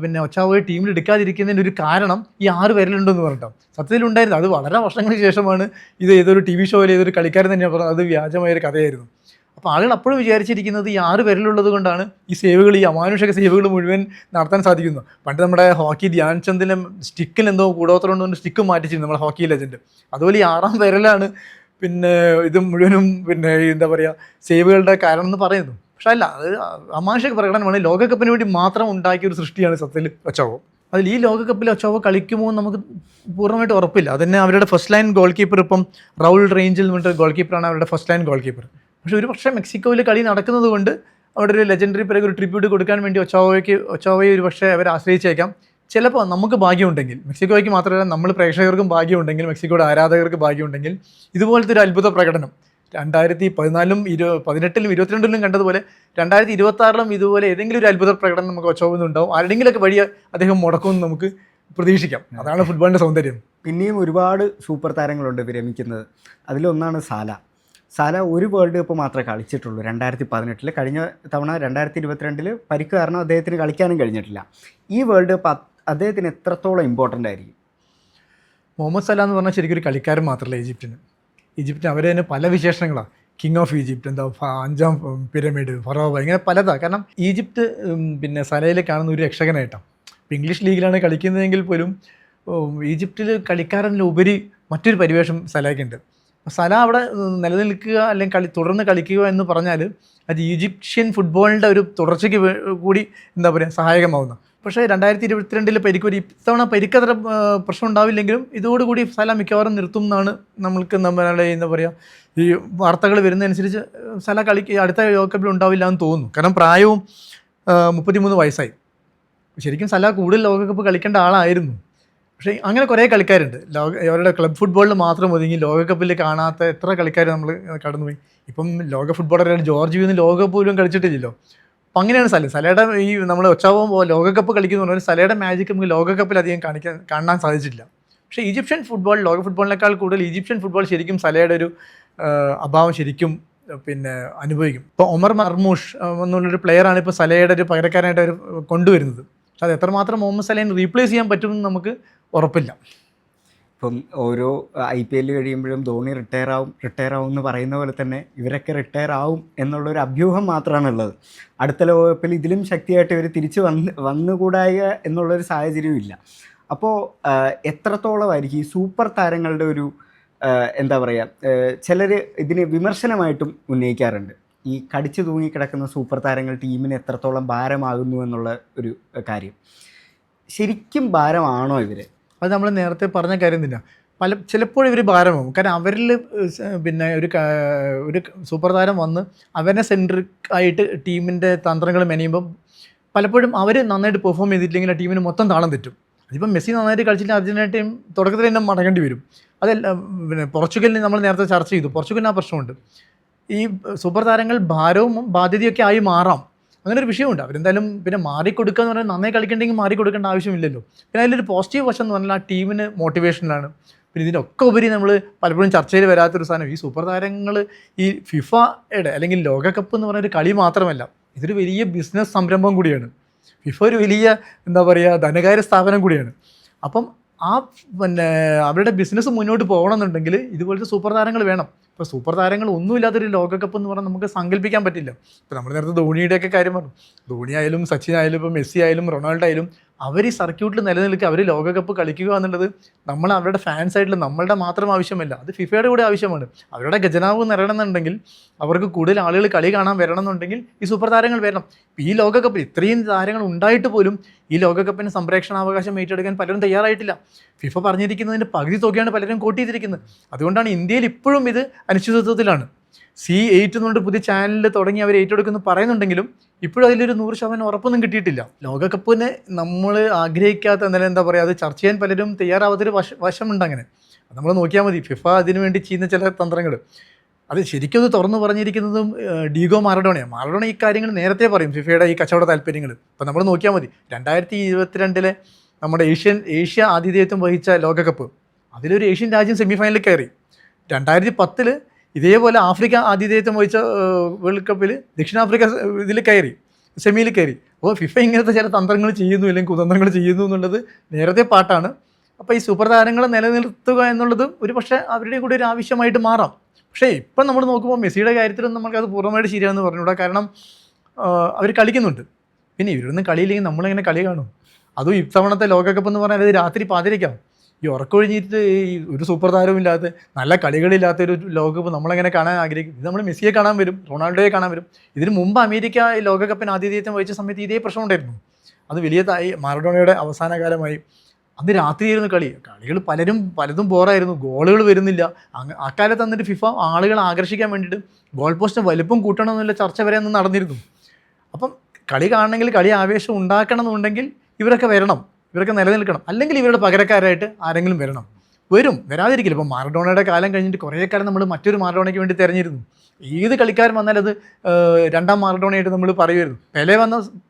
പിന്നെ ഒച്ചോവയെ ടീമിൽ എടുക്കാതിരിക്കുന്നതിന് ഒരു കാരണം ഈ 6 വിരലുണ്ടെന്ന് പറഞ്ഞിട്ടാണ്. സത്യത്തിലുണ്ടായിരുന്നു. അത് വളരെ വർഷങ്ങൾക്ക് ശേഷമാണ് ഇത് ഏതൊരു TV ഷോയിൽ ഏതൊരു കളിക്കാരൻ തന്നെയാണ് പറഞ്ഞത് അത് വ്യാജമായൊരു കഥയായിരുന്നു. അപ്പോൾ ആളുകൾ അപ്പോഴും വിചാരിച്ചിരിക്കുന്നത് ഈ 6 വിരലുള്ളത് കൊണ്ടാണ് ഈ സേവുകൾ, ഈ അമാനുഷിക സേവുകൾ മുഴുവൻ നടത്താൻ സാധിക്കുന്നത്. പണ്ട് നമ്മുടെ ഹോക്കി ധ്യാൻചന്ദിൻ്റെ സ്റ്റിക്കിൽ എന്തോ കൂടോത്രം കൊണ്ട് സ്റ്റിക്ക് മാറ്റിച്ചിരുന്നു നമ്മുടെ ഹോക്കി ലെജൻഡ്. അതുപോലെ ഈ 6ാം വിരലാണ് പിന്നെ ഇത് മുഴുവനും പിന്നെ എന്താ പറയുക സേവുകളുടെ കാരണം എന്ന് പറയുന്നു. പക്ഷേ അല്ല, അത് അമാനുഷിക പ്രകടനമാണ്. ലോകകപ്പിന് വേണ്ടി മാത്രം ഉണ്ടാക്കിയ ഒരു സൃഷ്ടിയാണ് സത്യത്തിൽ ഒച്ചോവ. അതിൽ ഈ ലോകകപ്പിൽ ഒച്ചോവ കളിക്കുമോ നമുക്ക് പൂർണ്ണമായിട്ട് ഉറപ്പില്ല. അതന്നെ അവരുടെ ഫസ്റ്റ് ലൈൻ ഗോൾ കീപ്പർ ഇപ്പം റൗൾ റേഞ്ചിൽ നിന്നിട്ട് ഗോൾ കീപ്പറാണ് അവരുടെ ഫസ്റ്റ് ലൈൻ ഗോൾ കീപ്പർ. പക്ഷേ ഒരു പക്ഷേ മെക്സിക്കോയിൽ കളി നടക്കുന്നത് കൊണ്ട് അവിടെ ഒരു ലെജൻഡറി പിറകെ ഒരു ട്രിബ്യൂട്ട് കൊടുക്കാൻ വേണ്ടി ഒച്ചോവയെ ഒരു പക്ഷേ അവർ ആശ്രയിച്ചേക്കാം. ചിലപ്പോൾ നമുക്ക് ഭാഗ്യമുണ്ടെങ്കിൽ, മെക്സിക്കോയ്ക്ക് മാത്രമല്ല നമ്മൾ പ്രേക്ഷകർക്കും ഭാഗ്യമുണ്ടെങ്കിൽ, മെക്സിക്കോയുടെ ആരാധകർക്ക് ഭാഗ്യമുണ്ടെങ്കിൽ ഇതുപോലത്തെ ഒരു അത്ഭുത പ്രകടനം 2014-ലും 2018-ലും 2022-ലും കണ്ടതുപോലെ 2026-ലും ഇതുപോലെ ഏതെങ്കിലും ഒരു അത്ഭുത പ്രകടനം നമുക്ക് ഒച്ചോവയിൽ ഉണ്ടാവും. ആരുടെങ്കിലൊക്കെ വഴി അദ്ദേഹം മുടക്കുമെന്ന് നമുക്ക് പ്രതീക്ഷിക്കാം. അതാണ് ഫുട്ബോളിൻ്റെ സൗന്ദര്യം. പിന്നെയും ഒരുപാട് സൂപ്പർ താരങ്ങളുണ്ട് വിരമിക്കുന്നത്. അതിലൊന്നാണ് സാല ഒരു വേൾഡ് കപ്പ് മാത്രമേ കളിച്ചിട്ടുള്ളൂ 2018. കഴിഞ്ഞ തവണ 2022 പരിക്ക് കാരണം അദ്ദേഹത്തിന് കളിക്കാനും കഴിഞ്ഞിട്ടില്ല. ഈ വേൾഡ് കപ്പ് അദ്ദേഹത്തിന് എത്രത്തോളം ഇമ്പോർട്ടൻ്റ് ആയിരിക്കും? മുഹമ്മദ് സലാ എന്ന് പറഞ്ഞാൽ ശരിക്കും ഒരു കളിക്കാരൻ മാത്രമല്ല ഈജിപ്തിന് അവർ തന്നെ പല വിശേഷണങ്ങളാണ്. കിങ് ഓഫ് ഈജിപ്റ്റ്, എന്താ 5ാം പിരമിഡ്, ഫറോവ, ഇങ്ങനെ പലതാണ്. കാരണം ഈജിപ്ത് പിന്നെ സലയിൽ കാണുന്ന ഒരു രക്ഷകനായിട്ടാണ്. ഇപ്പോൾ ഇംഗ്ലീഷ് ലീഗിലാണ് കളിക്കുന്നതെങ്കിൽ പോലും ഈജിപ്തിൽ കളിക്കാരനിലുപരി മറ്റൊരു പരിവേഷം സലയ്ക്കുണ്ട്. സല അവിടെ നിലനിൽക്കുക അല്ലെങ്കിൽ തുടർന്ന് കളിക്കുക എന്ന് പറഞ്ഞാൽ അത് ഈജിപ്ഷ്യൻ ഫുട്ബോളിൻ്റെ ഒരു തുടർച്ചയ്ക്ക് കൂടി എന്താ പറയുക സഹായകമാവുന്ന. പക്ഷേ 2022 പരിക്ക് ഇത്തവണ പരിക്കത്ര പ്രശ്നം ഉണ്ടാവില്ലെങ്കിലും ഇതോടുകൂടി സല മിക്കവാറും നിർത്തും എന്നാണ് നമ്മൾക്ക് നമ്മളെ എന്താ പറയുക ഈ വാർത്തകൾ വരുന്നതനുസരിച്ച് സല അടുത്ത ലോകകപ്പിൽ ഉണ്ടാവില്ല എന്ന് തോന്നുന്നു. കാരണം പ്രായവും 33 വയസ്സായി. ശരിക്കും സല കൂടുതൽ ലോകകപ്പ് കളിക്കേണ്ട ആളായിരുന്നു. പക്ഷേ അങ്ങനെ കുറേ കളിക്കാരുണ്ട് അവരുടെ ക്ലബ് ഫുട്ബോളിൽ മാത്രം ഒതുങ്ങി ലോകകപ്പിൽ കാണാത്ത എത്ര കളിക്കാർ നമ്മൾ കടന്നുപോയി. ഇപ്പം ലോക ഫുട്ബോളറായിട്ട് ജോർജ് വീന്ന് ലോകകപ്പ് പോലും കളിച്ചിട്ടില്ലല്ലോ. അപ്പം അങ്ങനെയാണ് സലയുടെ ഈ നമ്മൾ ഒച്ചാവോ ലോകകപ്പ് കളിക്കുന്ന പറഞ്ഞാൽ സലയുടെ മാജിക്ക് നമുക്ക് ലോകകപ്പിൽ അധികം കാണാൻ സാധിച്ചിട്ടില്ല. പക്ഷേ ഈജിപ്ഷ്യൻ ഫുട്ബോൾ ലോക ഫുട്ബോളിനേക്കാൾ കൂടുതൽ ഈജിപ്ഷ്യൻ ഫുട്ബോൾ ശരിക്കും സലയുടെ ഒരു അഭാവം ശരിക്കും പിന്നെ അനുഭവിക്കും. ഇപ്പോൾ ഒമർ മർമൂഷ് എന്നുള്ളൊരു പ്ലെയറാണ് ഇപ്പോൾ സലയുടെ ഒരു പകരക്കാരനായിട്ട് അവർ കൊണ്ടുവരുന്നത്. പക്ഷെ അത് എത്രമാത്രം മുഹമ്മദ് സലയെ റീപ്ലേസ് ചെയ്യാൻ പറ്റുമെന്ന് നമുക്ക് ഉറപ്പില്ല. ഇപ്പം ഓരോ IPL കഴിയുമ്പോഴും ധോണി റിട്ടയർ ആവും എന്ന് പറയുന്ന പോലെ തന്നെ ഇവരൊക്കെ റിട്ടയർ ആവും എന്നുള്ളൊരു അഭ്യൂഹം മാത്രമാണുള്ളത്. അടുത്ത ലോകകപ്പിൽ ഇതിലും ശക്തിയായിട്ട് ഇവർ തിരിച്ച് വന്നുകൂടായ എന്നുള്ളൊരു സാഹചര്യവും ഇല്ല. അപ്പോൾ എത്രത്തോളമായിരിക്കും ഈ സൂപ്പർ താരങ്ങളുടെ ഒരു എന്താ പറയുക, ചിലർ ഇതിനെ വിമർശനമായിട്ടും ഉന്നയിക്കാറുണ്ട്. ഈ കടിച്ചു തൂങ്ങിക്കിടക്കുന്ന സൂപ്പർ താരങ്ങൾ ടീമിന് എത്രത്തോളം ഭാരമാകുന്നു എന്നുള്ള ഒരു കാര്യം. ശരിക്കും ഭാരമാണോ ഇവർ? അത് നമ്മൾ നേരത്തെ പറഞ്ഞ കാര്യം തന്നെ. ചിലപ്പോഴും ഇവർ ഭാരമാകും. കാരണം അവരിൽ പിന്നെ ഒരു സൂപ്പർ താരം വന്ന് അവരെ സെൻട്രിക് ആയിട്ട് ടീമിൻ്റെ തന്ത്രങ്ങൾ മെനയുമ്പം പലപ്പോഴും അവർ നന്നായിട്ട് പെർഫോം ചെയ്തിട്ടില്ലെങ്കിൽ ആ ടീമിന് മൊത്തം താളം തെറ്റും. അതിപ്പം മെസ്സി നന്നായിട്ട് കളിച്ചിട്ട് അർജൻറ്റീന ടീം തുടക്കത്തിൽ തന്നെ മടങ്ങേണ്ടി വരും. അതല്ല, പിന്നെ പോർച്ചുഗലിന് നമ്മൾ നേരത്തെ ചർച്ച ചെയ്തു, പോർച്ചുഗലിന് ആ പ്രശ്നമുണ്ട്. ഈ സൂപ്പർ താരങ്ങൾ ഭാരവും ബാധ്യതയൊക്കെ ആയി മാറാം. അങ്ങനെ ഒരു വിഷയമുണ്ട്. അവരെന്തായാലും പിന്നെ മാറിക്കൊടുക്കുക എന്ന് പറഞ്ഞാൽ നന്നായി കളിക്കണമെങ്കിൽ മാറിക്കൊടുക്കേണ്ട ആവശ്യമില്ലല്ലോ. പിന്നെ അതിലൊരു പോസിറ്റീവ് വശം എന്ന് പറഞ്ഞാൽ ആ ടീമിന് മോട്ടിവേഷനാണ്. പിന്നെ ഇതിനൊക്കെ ഉപരി നമ്മൾ പലപ്പോഴും ചർച്ചയിൽ വരാത്തൊരു സാധനം, ഈ സൂപ്പർ താരങ്ങൾ ഈ ഫിഫയുടെ അല്ലെങ്കിൽ ലോകകപ്പ് എന്ന് പറയുന്ന ഒരു കളി മാത്രമല്ല, ഇതൊരു വലിയ ബിസിനസ് സംരംഭം കൂടിയാണ്. ഫിഫ ഒരു വലിയ എന്താ പറയുക ധനകാര്യ സ്ഥാപനം കൂടിയാണ്. അപ്പം ആ പിന്നെ അവരുടെ ബിസിനസ് മുന്നോട്ട് പോകണമെന്നുണ്ടെങ്കിൽ ഇതുപോലത്തെ സൂപ്പർ താരങ്ങൾ വേണം. ഇപ്പോൾ സൂപ്പർ താരങ്ങൾ ഒന്നുമില്ലാത്തൊരു ലോകകപ്പ് എന്ന് പറഞ്ഞാൽ നമുക്ക് സങ്കല്പിക്കാൻ പറ്റില്ല. ഇപ്പോൾ നമ്മൾ നേരത്തെ ധോണിയുടെയൊക്കെ കാര്യം പറഞ്ഞു. ധോണി ആയാലും സച്ചിൻ ആയാലും ഇപ്പോൾ മെസ്സി ആയാലും റൊണാൾഡോ ആയാലും അവർ ഈ സർക്യൂട്ടിൽ നിലനിൽക്കുക, അവർ ലോകകപ്പ് കളിക്കുക എന്നുള്ളത് നമ്മൾ അവരുടെ ഫാൻസായിട്ടുള്ള നമ്മളുടെ മാത്രം ആവശ്യമല്ല, അത് ഫിഫയുടെ കൂടെ ആവശ്യമാണ്. അവരുടെ ഖജനാവ് നിറയണമെന്നുണ്ടെങ്കിൽ, അവർക്ക് കൂടുതൽ ആളുകൾ കളി കാണാൻ വരണമെന്നുണ്ടെങ്കിൽ ഈ സൂപ്പർ താരങ്ങൾ വരണം. ഈ ലോകകപ്പ് ഇത്രയും താരങ്ങൾ ഉണ്ടായിട്ട് പോലും ഈ ലോകകപ്പിന് സംപ്രേക്ഷണാവകാശം ഏറ്റെടുക്കാൻ പലരും തയ്യാറായിട്ടില്ല. ഫിഫ പറഞ്ഞിരിക്കുന്നതിൻ്റെ പകുതി തുകയാണ് പലരും കൂട്ടിയിരിക്കുന്നത്. അതുകൊണ്ടാണ് ഇന്ത്യയിൽ ഇപ്പോഴും ഇത് അനിശ്ചിതത്വത്തിലാണ്. C8 എന്നുകൊണ്ട് പുതിയ ചാനലിൽ തുടങ്ങി അവർ ഏറ്റെടുക്കുന്നു പറയുന്നുണ്ടെങ്കിലും ഇപ്പോഴും അതിലൊരു 100% ഉറപ്പൊന്നും കിട്ടിയിട്ടില്ല. ലോകകപ്പിന് നമ്മൾ ആഗ്രഹിക്കാത്ത എന്തായാലും എന്താ പറയുക, അത് ചർച്ച ചെയ്യാൻ പലരും തയ്യാറാവാത്തൊരു വശമുണ്ട്. അങ്ങനെ നമ്മൾ നോക്കിയാൽ മതി ഫിഫ അതിനു വേണ്ടി ചെയ്യുന്ന ചില തന്ത്രങ്ങൾ. അത് ശരിക്കും അത് തുറന്നു പറഞ്ഞിരിക്കുന്നതും ഡീഗോ മാറഡോണയാണ്. മാറഡോണ ഈ കാര്യങ്ങൾ നേരത്തെ പറയും, ഫിഫയുടെ ഈ കച്ചവട താല്പര്യങ്ങൾ. ഇപ്പം നമ്മൾ നോക്കിയാൽ മതി 2022 നമ്മുടെ ഏഷ്യ ആതിഥേയത്വം വഹിച്ച ലോകകപ്പ്, അതിലൊരു ഏഷ്യൻ രാജ്യം സെമിഫൈനലിൽ കയറി. 2010 ഇതേപോലെ ആഫ്രിക്ക ആതിഥേയത്വം വഹിച്ച വേൾഡ് കപ്പിൽ ദക്ഷിണാഫ്രിക്ക ഇതിൽ കയറി, സെമിയിൽ കയറി. അപ്പോൾ ഫിഫ ഇങ്ങനത്തെ ചില തന്ത്രങ്ങൾ ചെയ്യുന്നു അല്ലെങ്കിൽ കുതന്ത്രങ്ങൾ ചെയ്യുന്നു എന്നുള്ളത് നേരത്തെ പാട്ടാണ്. അപ്പോൾ ഈ സൂപ്പർ താരങ്ങളെ നിലനിർത്തുക എന്നുള്ളത് ഒരു പക്ഷേ അവരുടെ കൂടെ ഒരു ആവശ്യമായിട്ട് മാറാം. പക്ഷേ ഇപ്പം നമ്മൾ നോക്കുമ്പോൾ മെസ്സിയുടെ കാര്യത്തിലൊന്നും നമുക്കത് പൂർണ്ണമായിട്ട് ശരിയാണെന്ന് പറഞ്ഞുകൂടാ. കാരണം അവർ കളിക്കുന്നുണ്ട്. പിന്നെ ഇവരൊന്നും കളിയില്ലെങ്കിൽ നമ്മളെങ്ങനെ കളി കാണും? അതും ഇത്തവണത്തെ ലോകകപ്പ് എന്ന് പറഞ്ഞാൽ അത് രാത്രി പാതിരയ്ക്കാം. ഈ ഉറക്കൊഴിഞ്ഞിട്ട് ഈ ഒരു സൂപ്പർ താരമില്ലാത്ത നല്ല കളികളില്ലാത്ത ഒരു ലോകകപ്പ് നമ്മളെങ്ങനെ കാണാൻ ആഗ്രഹിക്കും? ഇത് നമ്മൾ മെസ്സിയെ കാണാൻ വരും, റൊണാൾഡോയെ കാണാൻ വരും. ഇതിന് മുമ്പ് അമേരിക്ക ഈ ലോകകപ്പിന് ആതിഥേയത്വം വഹിച്ച സമയത്ത് ഇതേ പ്രശ്നം ഉണ്ടായിരുന്നു. അത് വലിയ മാറഡോണയുടെ അവസാന കാലമായി. അന്ന് രാത്രിയായിരുന്നു കളികൾ പലതും ബോറായിരുന്നു, ഗോളുകൾ വരുന്നില്ല. അക്കാലത്ത് എന്നിട്ട് ഫിഫ ആളുകളെ ആകർഷിക്കാൻ വേണ്ടിയിട്ട് ഗോൾ പോസ്റ്റ് വലുപ്പം കൂട്ടണമെന്നുള്ള ചർച്ച വരെ അന്ന് നടന്നിരുന്നു. അപ്പം കളി കാണണമെങ്കിൽ, കളി ആവേശം ഉണ്ടാക്കണം എന്നുണ്ടെങ്കിൽ ഇവരൊക്കെ വരണം, ഇവരൊക്കെ നിലനിൽക്കണം. അല്ലെങ്കിൽ ഇവരുടെ പകരക്കാരായിട്ട് ആരെങ്കിലും വരും, വരാതിരിക്കില്ല. ഇപ്പം മാറഡോണയുടെ കാലം കഴിഞ്ഞിട്ട് കുറേ കാലം നമ്മൾ മറ്റൊരു മാറഡോണയ്ക്ക് വേണ്ടി തിരഞ്ഞിരുന്നു. ഏത് കളിക്കാരൻ വന്നാലും അത് രണ്ടാം മാറഡോണയായിട്ട് നമ്മൾ പറയുമായിരുന്നു.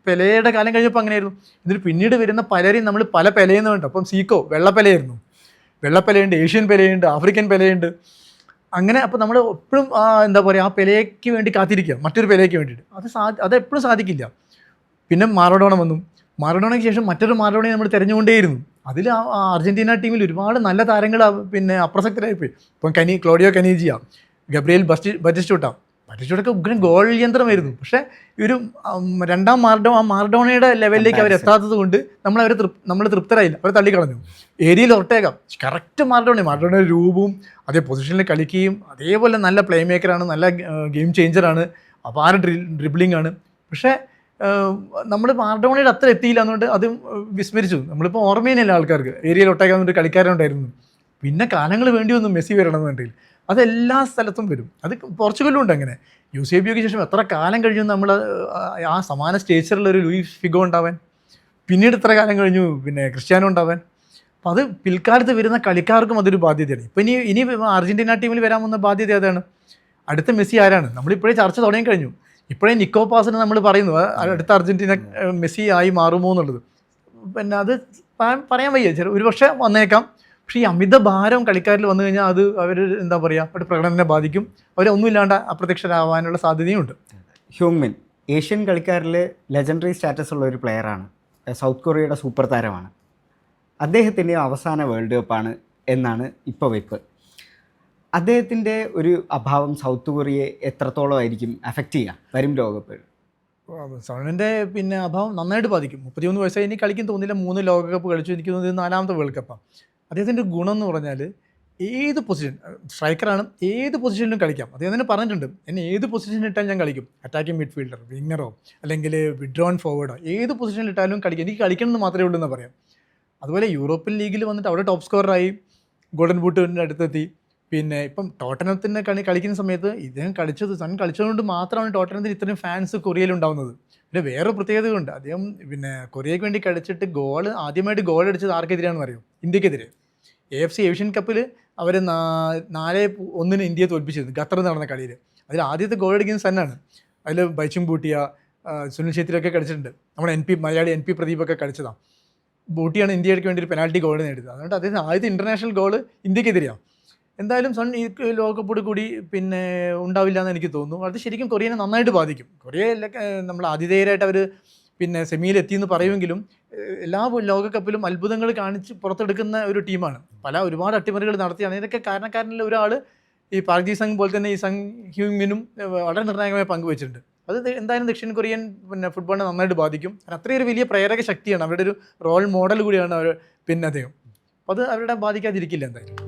പെലെയുടെ കാലം കഴിഞ്ഞപ്പോൾ അങ്ങനെയായിരുന്നു. ഇതിൽ പിന്നീട് വരുന്ന പലരെയും നമ്മൾ പല പെലയെന്ന് വേണ്ട. അപ്പം സീക്കോ വെള്ളപ്പെലയായിരുന്നു, വെള്ളപ്പെലയുണ്ട്, ഏഷ്യൻ പെലയുണ്ട്, ആഫ്രിക്കൻ പെലയുണ്ട്. അങ്ങനെ അപ്പോൾ നമ്മൾ എപ്പോഴും എന്താ പറയുക ആ പെലയ്ക്ക് വേണ്ടി കാത്തിരിക്കുക, മറ്റൊരു പെലയ്ക്ക് വേണ്ടിയിട്ട്. അതെപ്പോഴും സാധിക്കില്ല. പിന്നെ മാറഡോണ വന്നു. മാറഡോണയ്ക്ക് ശേഷം മറ്റൊരു മാറഡോണയെ നമ്മൾ തിരഞ്ഞുകൊണ്ടേയിരുന്നു. അതിൽ അർജൻറ്റീന ടീമിൽ ഒരുപാട് നല്ല താരങ്ങൾ പിന്നെ അപ്രസക്തരായിപ്പോയി. ഇപ്പം ക്ലോഡിയോ കനീജിയ, ഗബ്രിയേൽ ബറ്റിസ്റ്റൂട്ടൊക്കെ ഉഗ്രൻ ഗോൾ യന്ത്രമായിരുന്നു. പക്ഷേ ഒരു രണ്ടാം മാറഡോണയുടെ ലെവലിലേക്ക് അവർ എത്താത്തത് കൊണ്ട് നമ്മൾ തൃപ്തരായില്ല, അവർ തള്ളിക്കളഞ്ഞു. ഏരിയൽ ഒർട്ടേഗ കറക്റ്റ് മാറഡോണയുടെ രൂപവും അതേ പൊസിഷനിൽ കളിക്കുകയും അതേപോലെ നല്ല പ്ലേ മേക്കറാണ്, നല്ല ഗെയിം ചേഞ്ചറാണ്, അപാര ഡ്രിബ്ലിംഗ് ആണ്. പക്ഷേ നമ്മൾ മാറഡോണയുടെ അത്ര എത്തിയില്ല എന്നുകൊണ്ട് അത് വിസ്മരിച്ചു. നമ്മളിപ്പോൾ ഓർമ്മയില്ല ആൾക്കാർക്ക് ഏരിയൽ ഒർട്ടേഗ എന്നൊരു കളിക്കാരുണ്ടായിരുന്നു. പിന്നെ കാലങ്ങൾ വേണ്ടി വന്നു മെസ്സി വരണം എന്നുണ്ടെങ്കിൽ. അതെല്ലാ സ്ഥലത്തും വരും. അത് പോർച്ചുഗലും ഉണ്ട്. അങ്ങനെ യൂസേബിയോയ്ക്ക് ശേഷം എത്ര കാലം കഴിഞ്ഞു നമ്മൾ ആ സമാന സ്റ്റേച്ചറിലൊരു ലൂയിസ് ഫിഗോ ഉണ്ടാവാൻ, പിന്നീട് എത്ര കാലം കഴിഞ്ഞു പിന്നെ ക്രിസ്ത്യാനോ ഉണ്ടാവാൻ. അപ്പോൾ അത് പിൽക്കാലത്ത് വരുന്ന കളിക്കാർക്കും അതൊരു ബാധ്യതയാണ്. ഇപ്പം ഇനി അർജൻറ്റീന ടീമിൽ വരാൻ പോകുന്ന ബാധ്യത അതാണ്. അടുത്ത മെസ്സി ആരാണ്? നമ്മളിപ്പോഴേ ചർച്ച തുടങ്ങി കഴിഞ്ഞു. ഇപ്പോഴേ നിക്കോ പാസിന് നമ്മൾ പറയുന്നു അടുത്ത അർജൻറ്റീന മെസ്സി ആയി മാറുമോ എന്നുള്ളത്. പിന്നെ അത് പറയാൻ വയ്യ, ഒരു പക്ഷേ വന്നേക്കാം. പക്ഷേ ഈ അമിത ഭാരം കളിക്കാരിൽ വന്നു കഴിഞ്ഞാൽ അത് അവർ എന്താ പറയുക, അവരുടെ പ്രകടനത്തെ ബാധിക്കും. അവരൊന്നുമില്ലാണ്ട് അപ്രത്യക്ഷരാകാനുള്ള സാധ്യതയുണ്ട്. ഹ്യൂങ്മിൻ ഏഷ്യൻ കളിക്കാരിൽ ലെജൻഡറി സ്റ്റാറ്റസ് ഉള്ള ഒരു പ്ലെയറാണ്. സൗത്ത് കൊറിയയുടെ സൂപ്പർ താരമാണ്. അദ്ദേഹത്തിൻ്റെ അവസാന വേൾഡ് കപ്പാണ് എന്നാണ് ഇപ്പോൾ വെപ്പ്. അദ്ദേഹത്തിൻ്റെ ഒരു അഭാവം സൗത്ത് കൊറിയയെ എത്രത്തോളം ആയിരിക്കും അഫക്റ്റ് ചെയ്യുക വരും ലോകകപ്പിൽ? സോണിൻ്റെ പിന്നെ അഭാവം നന്നായിട്ട് ബാധിക്കും. 33 വയസ്സായി ഇനി കളിക്കും തോന്നില്ല. 3 ലോകകപ്പ് കളിച്ചു. എനിക്ക് തോന്നുന്നത് 4ാമത്തെ വേൾഡ് കപ്പാണ്. അദ്ദേഹത്തിൻ്റെ ഗുണം എന്ന് പറഞ്ഞാൽ ഏത് പൊസിഷൻ, സ്ട്രൈക്കറാണ്, ഏത് പൊസിഷനിലും കളിക്കാം. അദ്ദേഹം തന്നെ പറഞ്ഞിട്ടുണ്ട്, എന്നെ ഏത് പൊസിഷനിൽ ഇട്ടാലും ഞാൻ കളിക്കും. അറ്റാക്കിംഗ് മിഡ്ഫീൽഡർ, വിങ്ങറോ അല്ലെങ്കിൽ വിഡ്രോൺ ഫോർവേഡോ ഏത് പൊസിഷനിൽ ഇട്ടാലും കളിക്കും. എനിക്ക് കളിക്കണമെന്ന് മാത്രമേ ഉള്ളൂ എന്ന് പറയാം. അതുപോലെ യൂറോപ്യൻ ലീഗിൽ വന്നിട്ട് അവിടെ ടോപ്പ് സ്കോററായി, ഗോൾഡൻ ബൂട്ടിൻ്റെ അടുത്തെത്തി. പിന്നെ ഇപ്പം ടോട്ടനത്തിൻ്റെ കളിക്കുന്ന സമയത്ത് ഇദ്ദേഹം കളിച്ചതുകൊണ്ട് മാത്രമാണ് ടോട്ടനത്തിന് ഇത്രയും ഫാൻസ് കൊറിയയിലുണ്ടാവുന്നത്. പിന്നെ വേറെ പ്രത്യേകതകളുണ്ട്. അദ്ദേഹം പിന്നെ കൊറിയയ്ക്ക് വേണ്ടി കളിച്ചിട്ട് ആദ്യമായിട്ട് ഗോൾ അടിച്ചത് ആർക്കെതിരെയാണെന്ന് അറിയും? ഇന്ത്യക്കെതിരെ. AFC ഏഷ്യൻ കപ്പിൽ അവർ 4-1 ഇന്ത്യയെ തോൽപ്പിച്ചിരുന്നു ഖത്തറിൽ നടന്ന കളിയിൽ. അതിൽ ആദ്യത്തെ ഗോൾ അടിക്കുന്ന സന്നാണ്. അതിൽ ബൈച്ചും ബൂട്ടിയ, സുനിൽ ഛേത്രിയൊക്കെ കളിച്ചിട്ടുണ്ട്. നമ്മുടെ മലയാളി NP പ്രദീപൊക്കെ കളിച്ചതാണ്. ബൂട്ടിയാണ് ഇന്ത്യക്ക് വേണ്ടി ഒരു പെനാൽറ്റി ഗോൾ നേടിയത്. അതുകൊണ്ട് അദ്ദേഹം ആദ്യത്തെ ഇൻ്റർനാഷണൽ ഗോൾ ഇന്ത്യക്കെതിരെയാണ്. എന്തായാലും സൺ ഈ ലോകകപ്പോട് കൂടി പിന്നെ ഉണ്ടാവില്ല എന്ന് എനിക്ക് തോന്നുന്നു. അത് ശരിക്കും കൊറിയനെ നന്നായിട്ട് ബാധിക്കും. കൊറിയയിലൊക്കെ നമ്മൾ ആതിഥേയരായിട്ട് അവർ പിന്നെ സെമിയിലെത്തിയെന്ന് പറയുമെങ്കിലും എല്ലാ ലോകകപ്പിലും അത്ഭുതങ്ങൾ കാണിച്ച് പുറത്തെടുക്കുന്ന ഒരു ടീമാണ്. ഒരുപാട് അട്ടിമറികൾ നടത്തിയാണ്. ഇതിനൊക്കെ കാരണക്കാരനിൽ ഒരാൾ ഈ പാക് ജി സങ് പോലെ തന്നെ ഈ സങ് ഹ്യൂങ്ങിനും വളരെ നിർണായകമായ പങ്കുവച്ചിട്ടുണ്ട്. അത് എന്തായാലും ദക്ഷിണ കൊറിയൻ പിന്നെ ഫുട്ബോളിനെ നന്നായിട്ട് ബാധിക്കും. അത്രയൊരു വലിയ പ്രേരക ശക്തിയാണ്, അവരുടെ ഒരു റോൾ മോഡൽ കൂടിയാണ് അവർ അദ്ദേഹം. അപ്പോൾ അത് അവരുടെ ബാധിക്കാതിരിക്കില്ല എന്തായാലും.